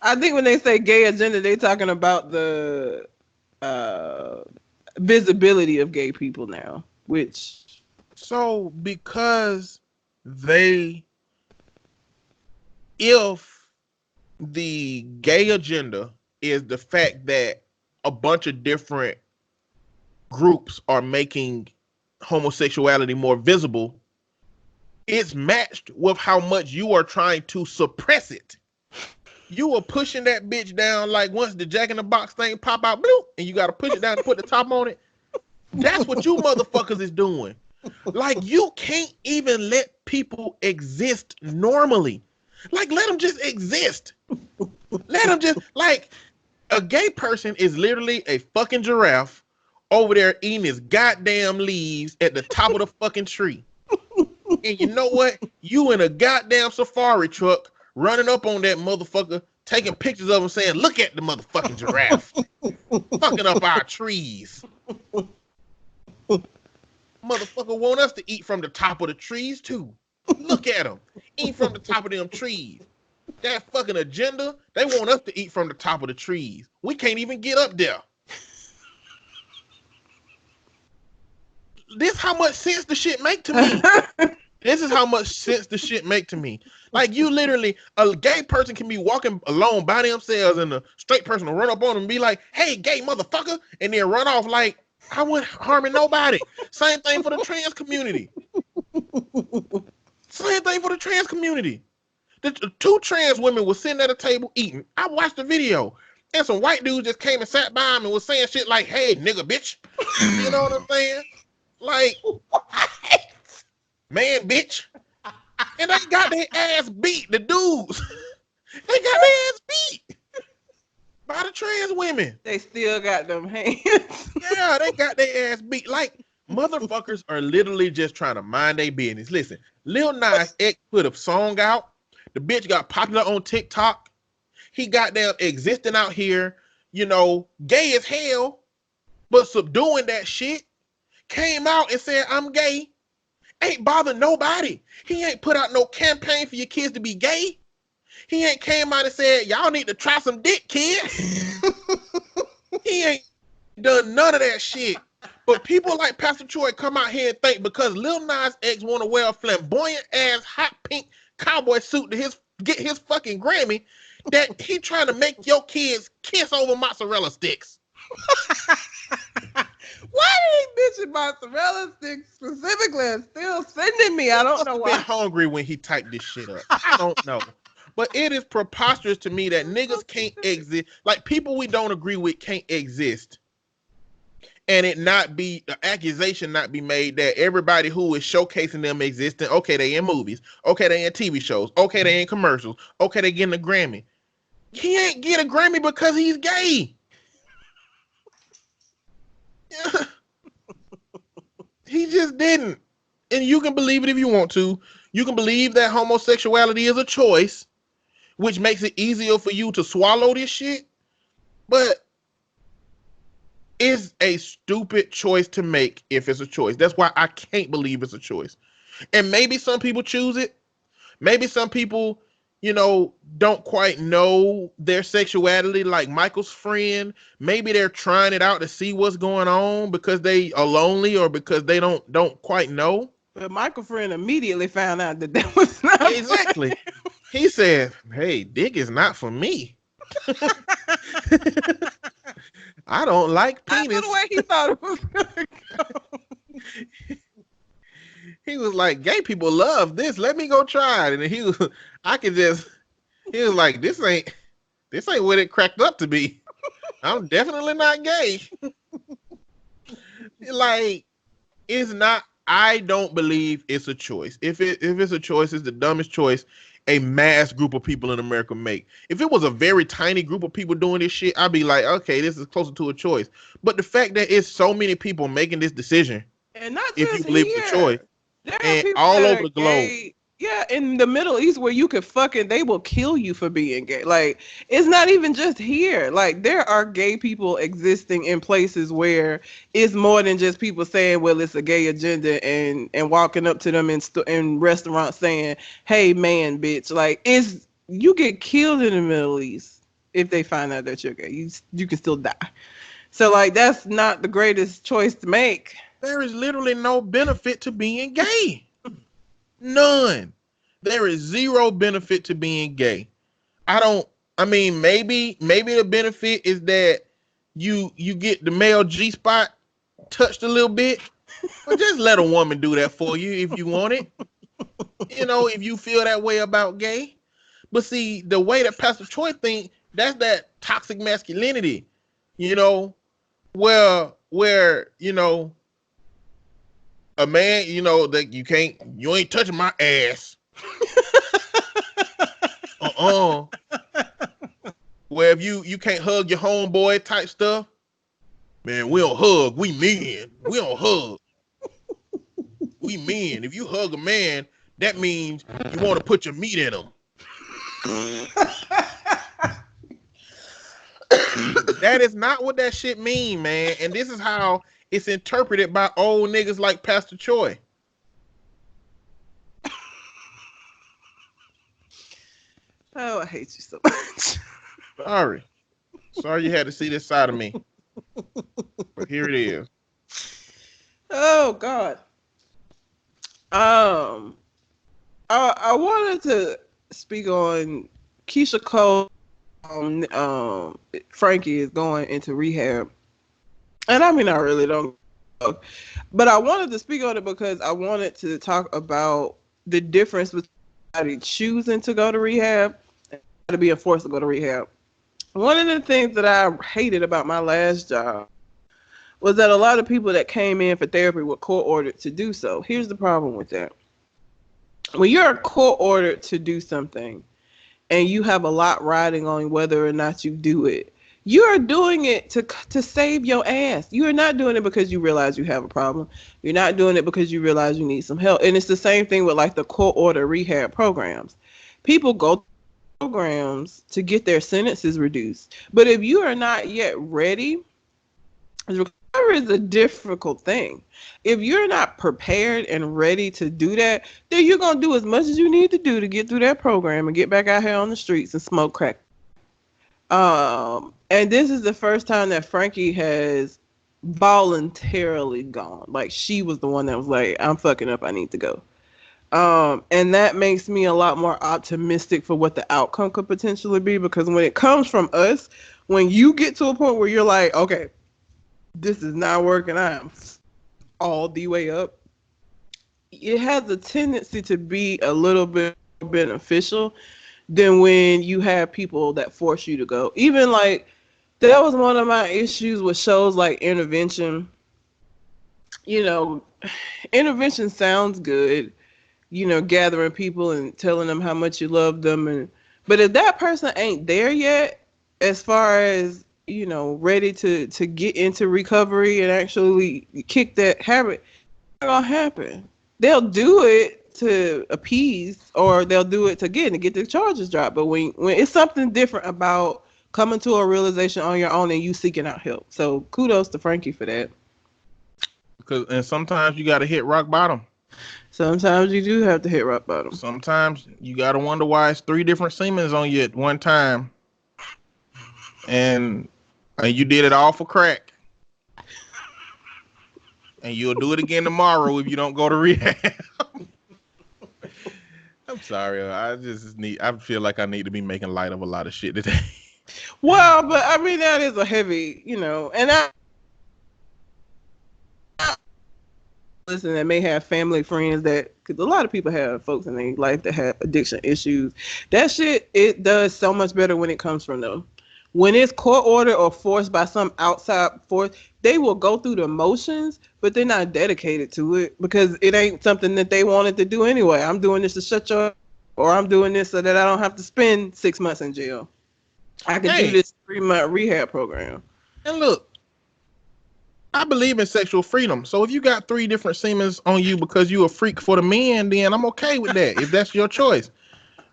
I think when they say gay agenda, they're talking about the visibility of gay people now, which... So because if the gay agenda is the fact that a bunch of different groups are making homosexuality more visible, it's matched with how much you are trying to suppress it. You are pushing that bitch down like once the Jack in the Box thing pop out, bloop, and you got to push it down and put the top on it. That's what you motherfuckers is doing. Like, you can't even let people exist normally. Like, let them just exist. Let them just, like, a gay person is literally a fucking giraffe over there eating his goddamn leaves at the top of the fucking tree. And you know what? You in a goddamn safari truck running up on that motherfucker, taking pictures of him saying, look at the motherfucking giraffe. Fucking up our trees. Motherfucker want us to eat from the top of the trees too. Look at them. Eat from the top of them trees. That fucking agenda, they want us to eat from the top of the trees. We can't even get up there. This how much sense the shit make to me. This is how much sense the shit make to me. Like, you literally, a gay person can be walking alone by themselves and a straight person will run up on them and be like, hey, gay motherfucker, and then run off like, I wasn't harming nobody. Same thing for the trans community. Same thing for the trans community. The two trans women were sitting at a table eating. I watched the video. And some white dudes just came and sat by them and was saying shit like, hey, nigga, bitch. You know what I'm saying? Like, man, bitch. And they got their ass beat, the dudes. They got their ass beat by the trans women. They still got them hands. Yeah, they got their ass beat. Like, motherfuckers are literally just trying to mind their business. Listen, Lil Nas X put a song out. The bitch got popular on TikTok. He got them existing out here, you know, gay as hell, but subduing that shit. Came out and said, I'm gay. Ain't bothered nobody. He ain't put out no campaign for your kids to be gay. He ain't came out and said, y'all need to try some dick, kid. He ain't done none of that shit. But people like Pastor Troy come out here and think because Lil Nas X want to wear a flamboyant ass hot pink cowboy suit to get his fucking Grammy, that he trying to make your kids kiss over mozzarella sticks. Why did he mention mozzarella sticks specifically and still sending me? I don't know why. He was hungry when he typed this shit up. I don't know. But it is preposterous to me that niggas can't exist. Like, people we don't agree with can't exist. And it not be, the accusation not be made that everybody who is showcasing them existing, okay, they in movies. Okay, they in TV shows. Okay, they in commercials. Okay, they getting a Grammy. He ain't get a Grammy because he's gay. He just didn't. And you can believe it if you want to. You can believe that homosexuality is a choice, which makes it easier for you to swallow this shit. But it's a stupid choice to make if it's a choice. That's why I can't believe it's a choice. And maybe some people choose it. Maybe some people, you know, don't quite know their sexuality, like Michael's friend. Maybe they're trying it out to see what's going on because they are lonely or because they don't quite know. But Michael's friend immediately found out that was not exactly. He said, hey, dick is not for me. I don't like penis. That's the way he thought it was gonna go. He was like, gay people love this. Let me go try it. And he was like, this ain't what it cracked up to be. I'm definitely not gay. Like, it's not, I don't believe it's a choice. If it's a choice, it's the dumbest choice a mass group of people in America make. If it was a very tiny group of people doing this shit, I'd be like, okay, this is closer to a choice. But the fact that it's so many people making this decision, and not if just you believe here. it's a choice, There are and people all that over are the globe. gay. Yeah, in the Middle East where you could fucking, they will kill you for being gay. Like, it's not even just here. Like, there are gay people existing in places where it's more than just people saying, well, it's a gay agenda, and walking up to them in restaurants saying, hey, man, bitch. Like, you get killed in the Middle East if they find out that you're gay. You can still die. So, like, that's not the greatest choice to make. There is literally no benefit to being gay. None. There is zero benefit to being gay. I mean, maybe the benefit is that you get the male G spot touched a little bit, but just let a woman do that for you if you want it. If you feel that way about gay. But see, the way that Pastor Troy think, that's that toxic masculinity, where a man, that you ain't touching my ass. Where if you can't hug your homeboy type stuff, man, we don't hug. We men. We don't hug. We men. If you hug a man, that means you want to put your meat in him. That is not what that shit mean, man. And this is how it's interpreted by old niggas like Pastor Choi. Oh, I hate you so much. Sorry you had to see this side of me. But here it is. Oh God. I wanted to speak on Keisha Cole. Frankie is going into rehab, and I mean I really don't know, but I wanted to speak on it because I wanted to talk about the difference between choosing to go to rehab and to being forced to go to rehab. One of the things that I hated about my last job was that a lot of people that came in for therapy were court-ordered to do so. Here's the problem with that. When you're court-ordered to do something and you have a lot riding on whether or not you do it, you are doing it to save your ass. You are not doing it because you realize you have a problem. You're not doing it because you realize you need some help. And it's the same thing with like the court-ordered rehab programs. People go programs to get their sentences reduced. But if you are not yet ready, recovery is a difficult thing. If you're not prepared and ready to do that, then you're going to do as much as you need to do to get through that program and get back out here on the streets and smoke crack. And this is the first time that Frankie has voluntarily gone. Like, she was the one that was like, I'm fucking up, I need to go. And that makes me a lot more optimistic for what the outcome could potentially be, because when it comes from us, when you get to a point where you're like, okay, this is not working, I am all the way up, it has a tendency to be a little bit beneficial than when you have people that force you to go. Even like, that was one of my issues with shows like Intervention. Intervention sounds good, gathering people and telling them how much you love them. But if that person ain't there yet, as far as, ready to get into recovery and actually kick that habit, it's not gonna happen. They'll do it to appease, or they'll do it to get the charges dropped. But when it's something different about coming to a realization on your own and you seeking out help. So kudos to Frankie for that. And sometimes you got to hit rock bottom. Sometimes you do have to hit rock bottom. Sometimes you got to wonder why it's 3 different Siemens on you at one time. And you did it all for crack. And you'll do it again tomorrow if you don't go to rehab. I'm sorry. I feel like I need to be making light of a lot of shit today. Well, but I mean, that is a heavy, and listen, that may have family, friends because a lot of people have folks in their life that have addiction issues. That shit, it does so much better when it comes from them. When it's court ordered or forced by some outside force, they will go through the motions, but they're not dedicated to it because it ain't something that they wanted to do anyway. I'm doing this to shut you up, or I'm doing this so that I don't have to spend 6 months in jail. I can do this 3-month rehab program. And look, I believe in sexual freedom. So if you got 3 different semens on you because you a freak for the men, then I'm okay with that if that's your choice.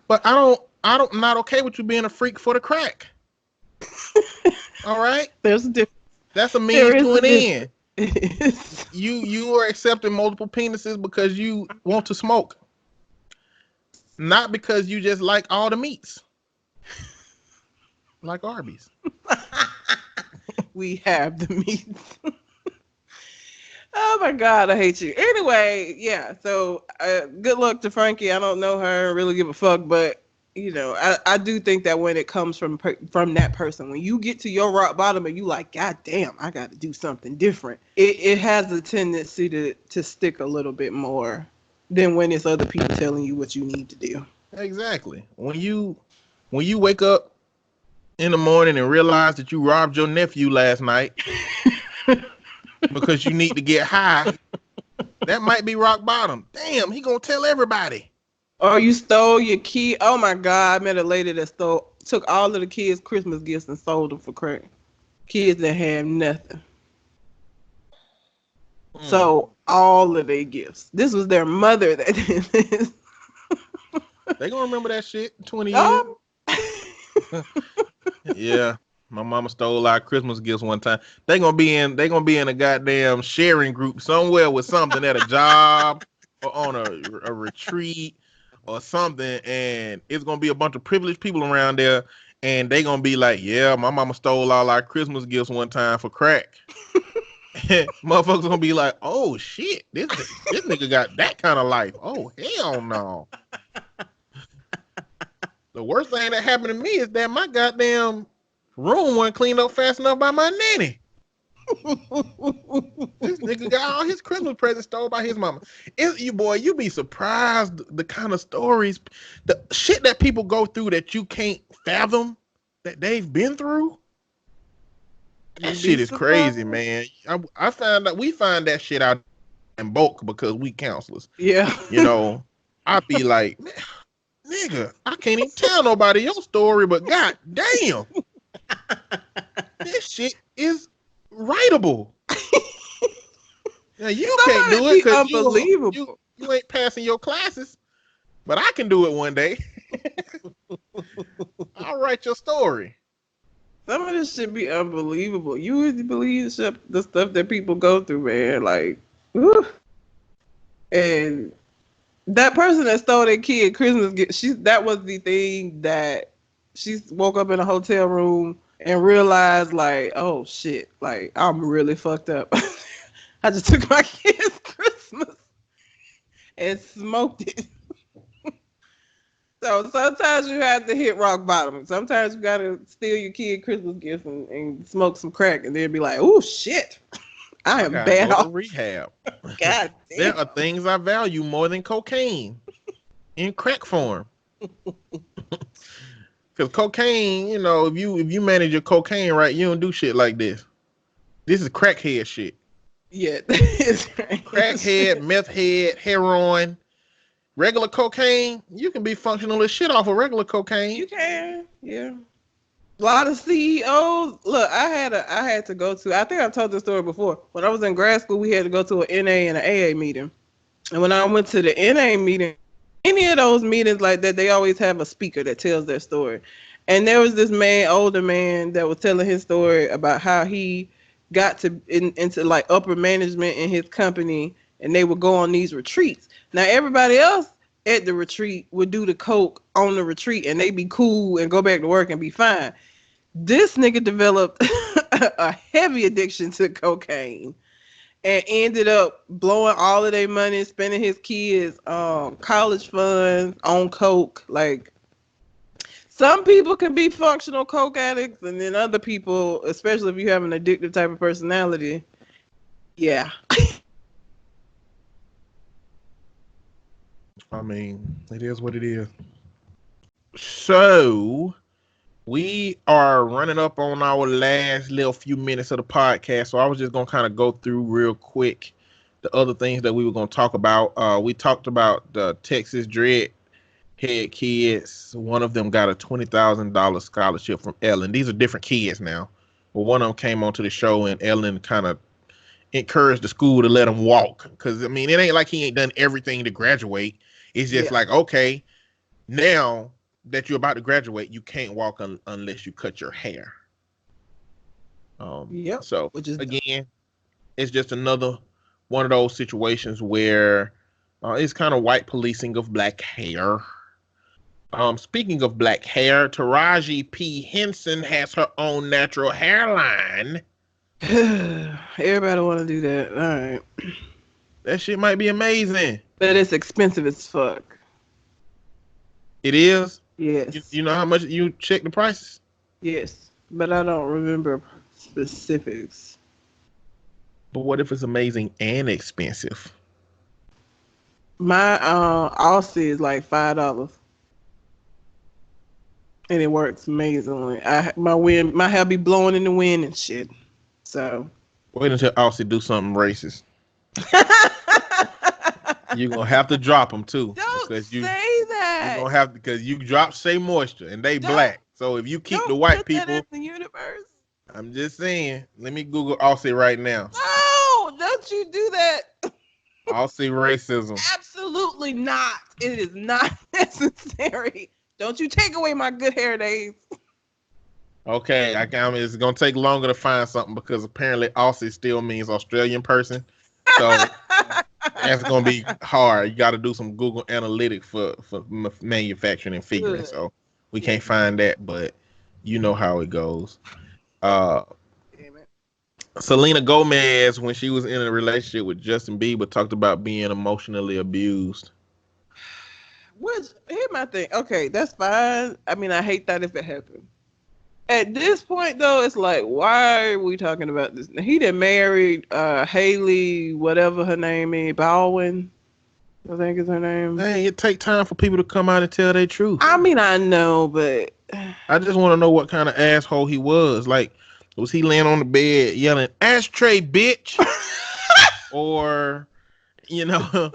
But I'm not okay with you being a freak for the crack. All right? There's a difference. That's a means to an end. You are accepting multiple penises because you want to smoke. Not because you just like all the meats. Like Arby's. We have the meats. Oh my God, I hate you. Anyway, yeah. So good luck to Frankie. I don't know her, really give a fuck, but you know, I do think that when it comes from that person, when you get to your rock bottom and you like, God damn, I got to do something different. It has a tendency to stick a little bit more than when it's other people telling you what you need to do. Exactly. When you wake up in the morning and realize that you robbed your nephew last night because you need to get high, that might be rock bottom. Damn, he gonna tell everybody. Or you stole your key. Oh my God, I met a lady that took all of the kids' Christmas gifts and sold them for crack. Kids that had nothing. So all of their gifts. This was their mother that did this. They gonna remember that shit in 20 years. Yeah. My mama stole our Christmas gifts one time. They gonna be in a goddamn sharing group somewhere with something at a job or on a retreat or something, and it's gonna be a bunch of privileged people around there, and they gonna be like, yeah, my mama stole all our Christmas gifts one time for crack. Motherfuckers gonna be like, oh shit, this nigga got that kind of life. Oh hell no. The worst thing that happened to me is that my goddamn room wasn't cleaned up fast enough by my nanny. This nigga got all his Christmas presents stole by his mama. You be surprised the kind of stories, the shit that people go through that you can't fathom that they've been through. That shit is crazy, man. We find that shit out in bulk because we counselors. Yeah. You know, I'd be like, man, nigga, I can't even tell nobody your story, but god damn. This shit is writable. Now you can't do it because you ain't passing your classes, but I can do it one day. I'll write your story. Some of this should be unbelievable. You would believe the stuff that people go through, man. Like, whew. And that person that stole their kid Christmas gift, that was the thing that she woke up in a hotel room and realized, like, oh shit, like I'm really fucked up. I just took my kid's Christmas and smoked it. So sometimes you have to hit rock bottom. Sometimes you gotta steal your kid Christmas gifts and smoke some crack, and then be like, "Oh shit, I am bad off." Rehab. God damn. There are things I value more than cocaine in crack form. Because cocaine, you know, if you manage your cocaine right, you don't do shit like this. This is crackhead shit. Yeah, it's crackhead, meth head, heroin. Regular cocaine, you can be functional as shit off of regular cocaine. You can, yeah. A lot of CEOs. Look, I had to go to. I think I've told this story before. When I was in grad school, we had to go to an NA and an AA meeting. And when I went to the NA meeting, any of those meetings like that, they always have a speaker that tells their story. And there was this older man, that was telling his story about how he got into like upper management in his company, and they would go on these retreats. Now, everybody else at the retreat would do the coke on the retreat, and they be cool and go back to work and be fine. This nigga developed a heavy addiction to cocaine and ended up blowing all of their money, spending his kids' college funds on coke. Like, some people can be functional coke addicts, and then other people, especially if you have an addictive type of personality, yeah. I mean, it is what it is. So, we are running up on our last little few minutes of the podcast. So, I was just going to kind of go through real quick the other things that we were going to talk about. We talked about the Texas Dread Head kids. One of them got a $20,000 scholarship from Ellen. These are different kids now. Well, one of them came onto the show, and Ellen kind of encourage the school to let him walk. Because, I mean, it ain't like he ain't done everything to graduate. It's just like, okay, now that you're about to graduate, you can't walk unless you cut your hair. So, which is again, it's just another one of those situations where it's kind of white policing of black hair. Speaking of black hair, Taraji P. Henson has her own natural hairline. Everybody want to do that. All right. That shit might be amazing. But it's expensive as fuck. It is? Yes. You know how much you check the prices? Yes. But I don't remember specifics. But what if it's amazing and expensive? My Aussie is like $5. And it works amazingly. My hair be blowing in the wind and shit. So wait until Aussie do something racist. You're gonna have to drop them too. Don't because say that. You're gonna have to, because you drop Shea Moisture and they black. So if you keep the white people, that in the universe. I'm just saying. Let me Google Aussie right now. No, don't you do that. Aussie racism. Absolutely not. It is not necessary. Don't you take away my good hair days. Okay, it's gonna take longer to find something because apparently Aussie still means Australian person. So that's gonna be hard. You got to do some Google Analytics for manufacturing and figuring. Good. So we can't find that, but you know how it goes. Selena Gomez, when she was in a relationship with Justin Bieber, talked about being emotionally abused. Here's my thing. Okay, that's fine. I mean, I hate that if it happened. At this point, though, it's like, why are we talking about this? He done married Haley, whatever her name is, Baldwin, I think is her name. Hey, it take time for people to come out and tell their truth. I mean, I know, but I just want to know what kind of asshole he was. Like, was he laying on the bed yelling, "Ashtray, bitch"? Or, you know,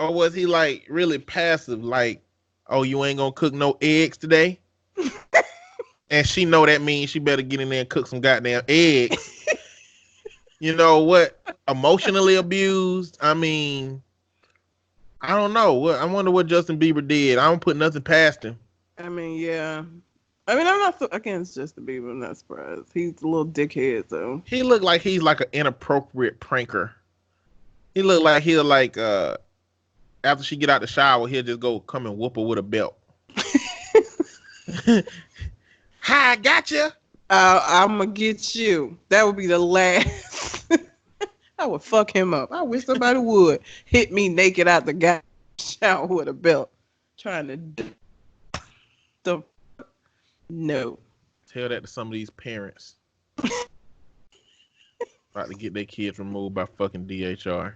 or was he like really passive? Like, oh, you ain't gonna cook no eggs today? And she know that means she better get in there and cook some goddamn eggs. You know what? Emotionally abused. I mean, I don't know. I wonder what Justin Bieber did. I don't put nothing past him. I mean, yeah. I mean, I'm not against Justin Bieber. I'm not surprised. He's a little dickhead, though. He looked like he's like an inappropriate pranker. He looked like he'll like after she get out the shower, he'll just go come and whoop her with a belt. Hi, I got you. I'm gonna get you. That would be the last. I would fuck him up. I wish somebody would hit me naked out the goddamn shower with a belt, trying to. No. Tell that to some of these parents. About to get their kids removed by fucking DHR.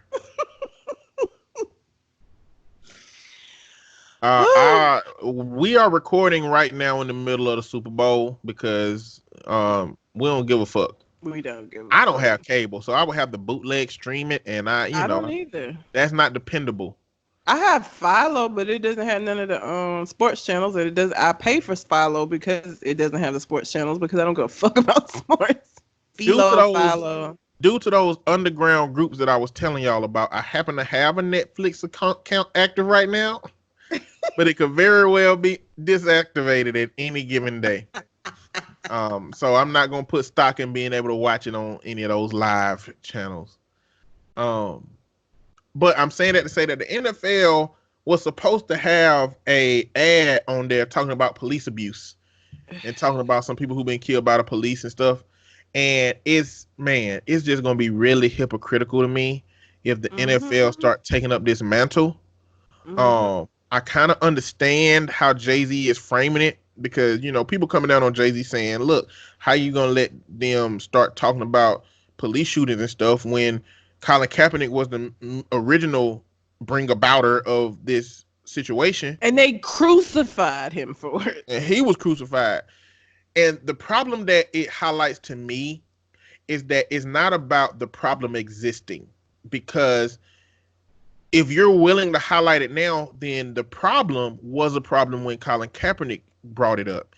We are recording right now in the middle of the Super Bowl because we don't give a fuck. We don't give a I don't have cable, so I would have the bootleg stream it, and I don't either. That's not dependable. I have Philo, but it doesn't have none of the sports channels. And it does. I pay for Philo because it doesn't have the sports channels because I don't give a fuck about sports. Philo. Due to those underground groups that I was telling y'all about, I happen to have a Netflix account active right now. But it could very well be disactivated at any given day. So I'm not gonna put stock in being able to watch it on any of those live channels. But I'm saying that to say that the NFL was supposed to have a ad on there talking about police abuse and talking about some people who've been killed by the police and stuff. And it's just gonna be really hypocritical to me if the NFL start taking up this mantle. I kind of understand how Jay-Z is framing it because, you know, people coming down on Jay-Z saying, look, how you going to let them start talking about police shootings and stuff when Colin Kaepernick was the original bring-abouter of this situation. And they crucified him for it. And he was crucified. And the problem that it highlights to me is that it's not about the problem existing, because if you're willing to highlight it now, then the problem was a problem when Colin Kaepernick brought it up.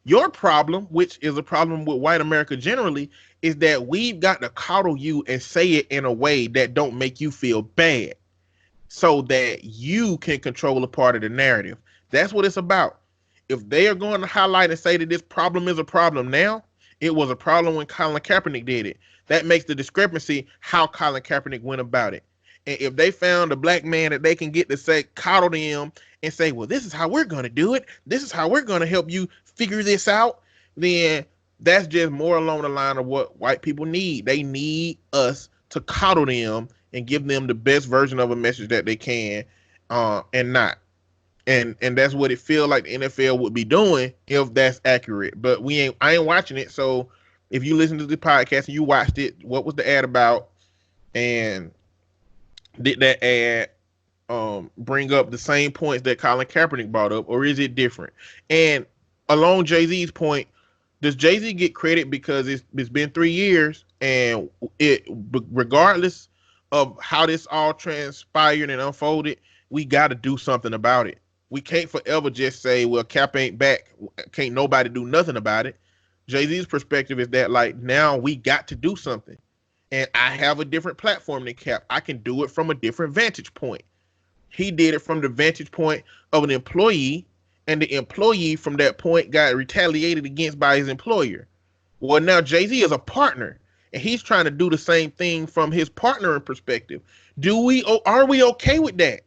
Your problem, which is a problem with white America generally, is that we've got to coddle you and say it in a way that don't make you feel bad so that you can control a part of the narrative. That's what it's about. If they are going to highlight and say that this problem is a problem now, it was a problem when Colin Kaepernick did it. That makes the discrepancy how Colin Kaepernick went about it. And if they found a black man that they can get to say, coddle them and say, well, this is how we're going to do it, this is how we're going to help you figure this out, then that's just more along the line of what white people need. They need us to coddle them and give them the best version of a message that they can, and not. And that's what it feels like the NFL would be doing if that's accurate. But I ain't watching it. So if you listen to the podcast and you watched it, what was the ad about? And did that ad bring up the same points that Colin Kaepernick brought up, or is it different? And along Jay-Z's point, does Jay-Z get credit because it's been 3 years, and regardless of how this all transpired and unfolded, we got to do something about it. We can't forever just say, well, Cap ain't back. Can't nobody do nothing about it. Jay-Z's perspective is that, like, now we got to do something. And I have a different platform than Cap. I can do it from a different vantage point. He did it from the vantage point of an employee, and the employee from that point got retaliated against by his employer. Well, now Jay-Z is a partner, and he's trying to do the same thing from his partnering perspective. Are we okay with that?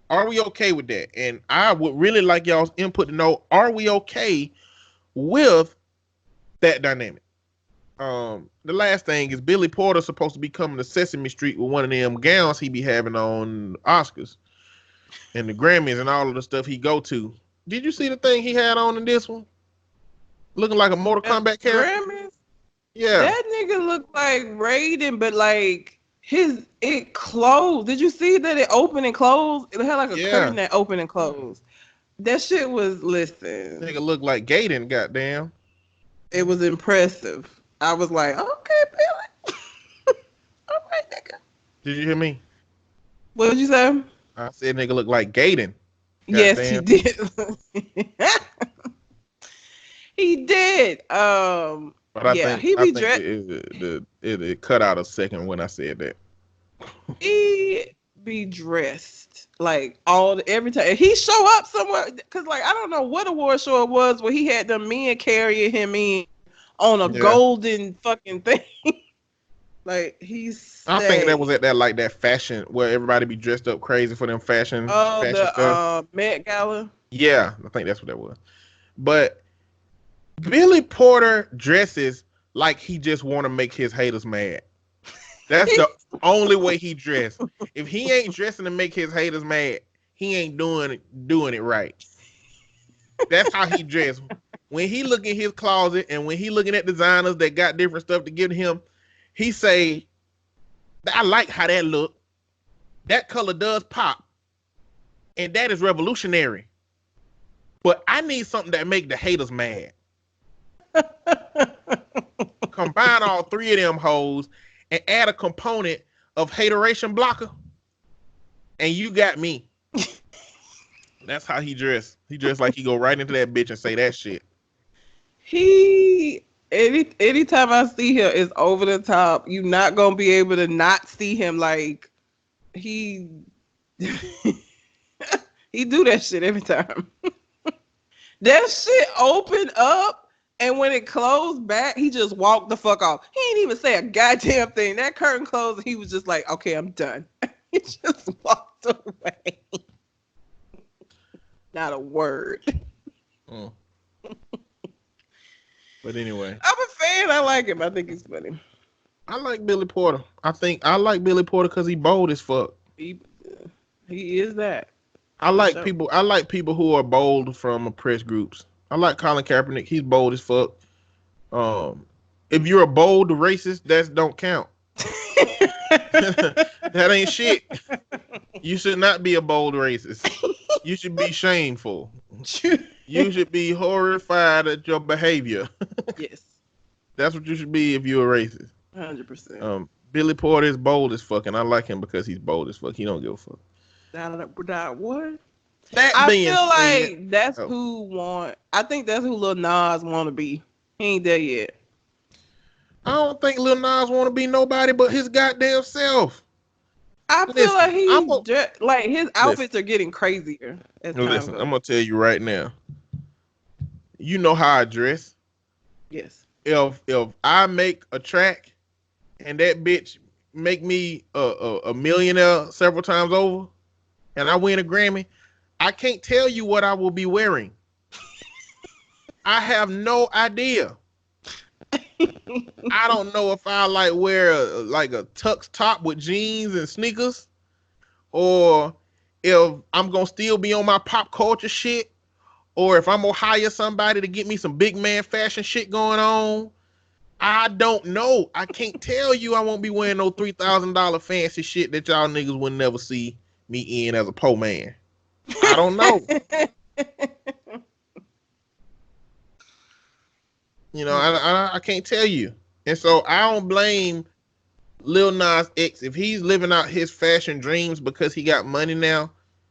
Are we okay with that? And I would really like y'all's input to know, are we okay with that dynamic? The last thing is Billy Porter supposed to be coming to Sesame Street with one of them gowns he be having on Oscars and the Grammys and all of the stuff he go to. Did you see the thing he had on in this one? Looking like a Mortal Kombat character. Grammys? Yeah. That nigga looked like Raiden, but like it closed. Did you see that it opened and closed? It had like a curtain that opened and closed. That shit was, listen. Nigga looked like Gaiden, goddamn. It was impressive. I was like, okay, Billy. All right, nigga. Did you hear me? What did you say? I said nigga looked like Gaiden. Yes, he did. He did. But I he think it cut out a second when I said that. He be dressed like every time he show up somewhere, because like I don't know what award show it was where he had them men carrying him in on a golden fucking thing. Like I think that was at that fashion where everybody be dressed up crazy for them fashion stuff. Met Gala. Yeah, I think that's what that was. But Billy Porter dresses like he just want to make his haters mad. That's the only way he dressed. If he ain't dressing to make his haters mad, he ain't doing it right. That's how he dressed. When he look in his closet and when he looking at designers that got different stuff to give to him, he say, I like how that look. That color does pop. And that is revolutionary. But I need something that make the haters mad. Combine all three of them hoes and add a component of hateration blocker, and you got me. That's how he dressed. He dressed like he go right into that bitch and say that shit. Anytime I see him, it's over the top. You're not gonna be able to not see him. Like he do that shit every time. That shit opened up. And when it closed back, he just walked the fuck off. He didn't even say a goddamn thing. That curtain closed, and he was just like, okay, I'm done. He just walked away. Not a word. But anyway. I'm a fan. I like him. I think he's funny. I like Billy Porter. I like Billy Porter because he bold as fuck. He is that. I like people who are bold from oppressed groups. I like Colin Kaepernick. He's bold as fuck. If you're a bold racist, that don't count. That ain't shit. You should not be a bold racist. You should be shameful. You should be horrified at your behavior. Yes. That's what you should be if you're a racist. 100%. Billy Porter is bold as fuck, and I like him because he's bold as fuck. He don't give a fuck. What? I feel like that's who I think that's who Lil Nas want to be. He ain't there yet. I don't think Lil Nas want to be nobody but his goddamn self. I feel like his outfits are getting crazier as time goes. I'm gonna tell you right now. You know how I dress. Yes. If I make a track and that bitch make me a millionaire several times over, and I win a Grammy, I can't tell you what I will be wearing. I have no idea. I don't know if I like wear a tux top with jeans and sneakers, or if I'm gonna still be on my pop culture shit, or if I'm gonna hire somebody to get me some big man fashion shit going on. I don't know. I can't tell you I won't be wearing no $3,000 fancy shit that y'all niggas would never see me in as a poor man. I don't know. You know, I can't tell you. And so I don't blame Lil Nas X. If he's living out his fashion dreams because he got money now,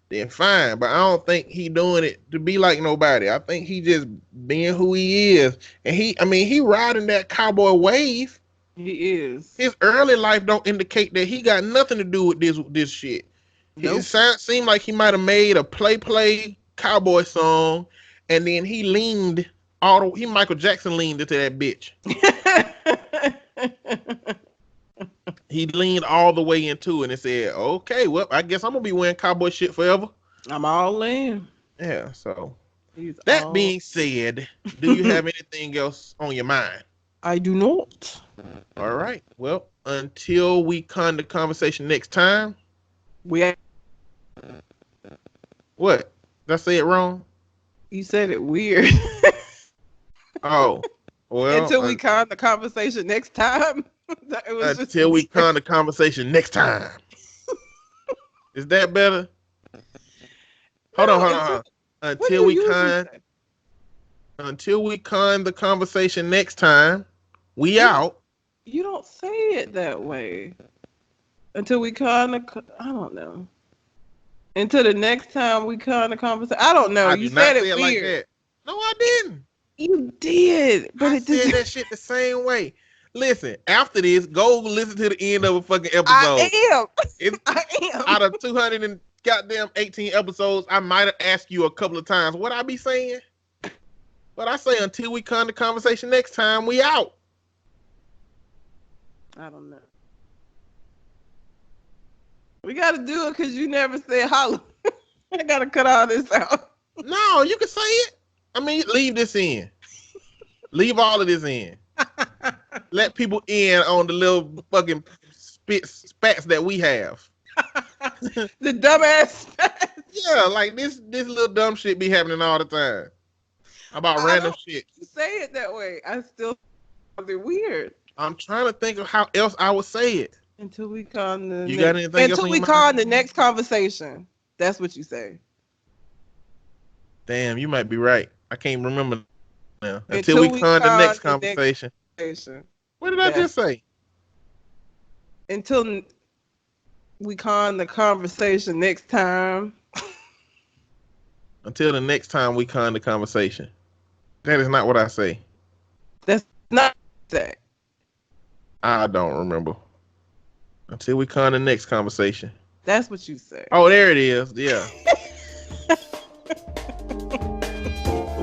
then fine. But I don't think he doing it to be like nobody. I think he just being who he is. And he riding that cowboy wave. He is. His early life don't indicate that he got nothing to do with this shit. Nope. It seemed like he might have made a play cowboy song, and then he leaned Michael Jackson leaned into that bitch. He leaned all the way into it and said, okay, well, I guess I'm going to be wearing cowboy shit forever. I'm all in. Yeah, so that being said, do you have anything else on your mind? I do not. All right. Well, until we come to conversation next time. What? Did I say it wrong? You said it weird. Oh, well. Until we come to conversation next time. Until we come to conversation next time. Is that better? Hold on. Until we come the conversation next time, we out. You don't say it that way. Until we come to, I don't know. Until the next time we come to conversation. I don't know. You said it weird. Like that. No, I didn't. You did, but I said that shit the same way. Listen, after this, go listen to the end of a fucking episode. I am. Out of 200 and goddamn 18 episodes, I might have asked you a couple of times what I be saying. But I say until we come to conversation next time, we out. I don't know. We gotta do it because you never said holla. I gotta cut all this out. No, you can say it. I mean, leave this in. Leave all of this in. Let people in on the little fucking spats that we have. The dumbass spats. Yeah, like this little dumb shit be happening all the time. About random shit. You say it that way. I still find it weird. I'm trying to think of how else I would say it. Until we come to until we come the next conversation. That's what you say. Damn, you might be right. I can't remember now. Until we come to the next conversation. What did I just say? Until we come the conversation next time. Until the next time we come the conversation. That is not what I say. That's not that. I don't remember. Until we come the next conversation. That's what you say. Oh, there it is. Yeah.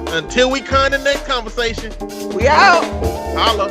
Until we come to the next conversation. We out. Holla.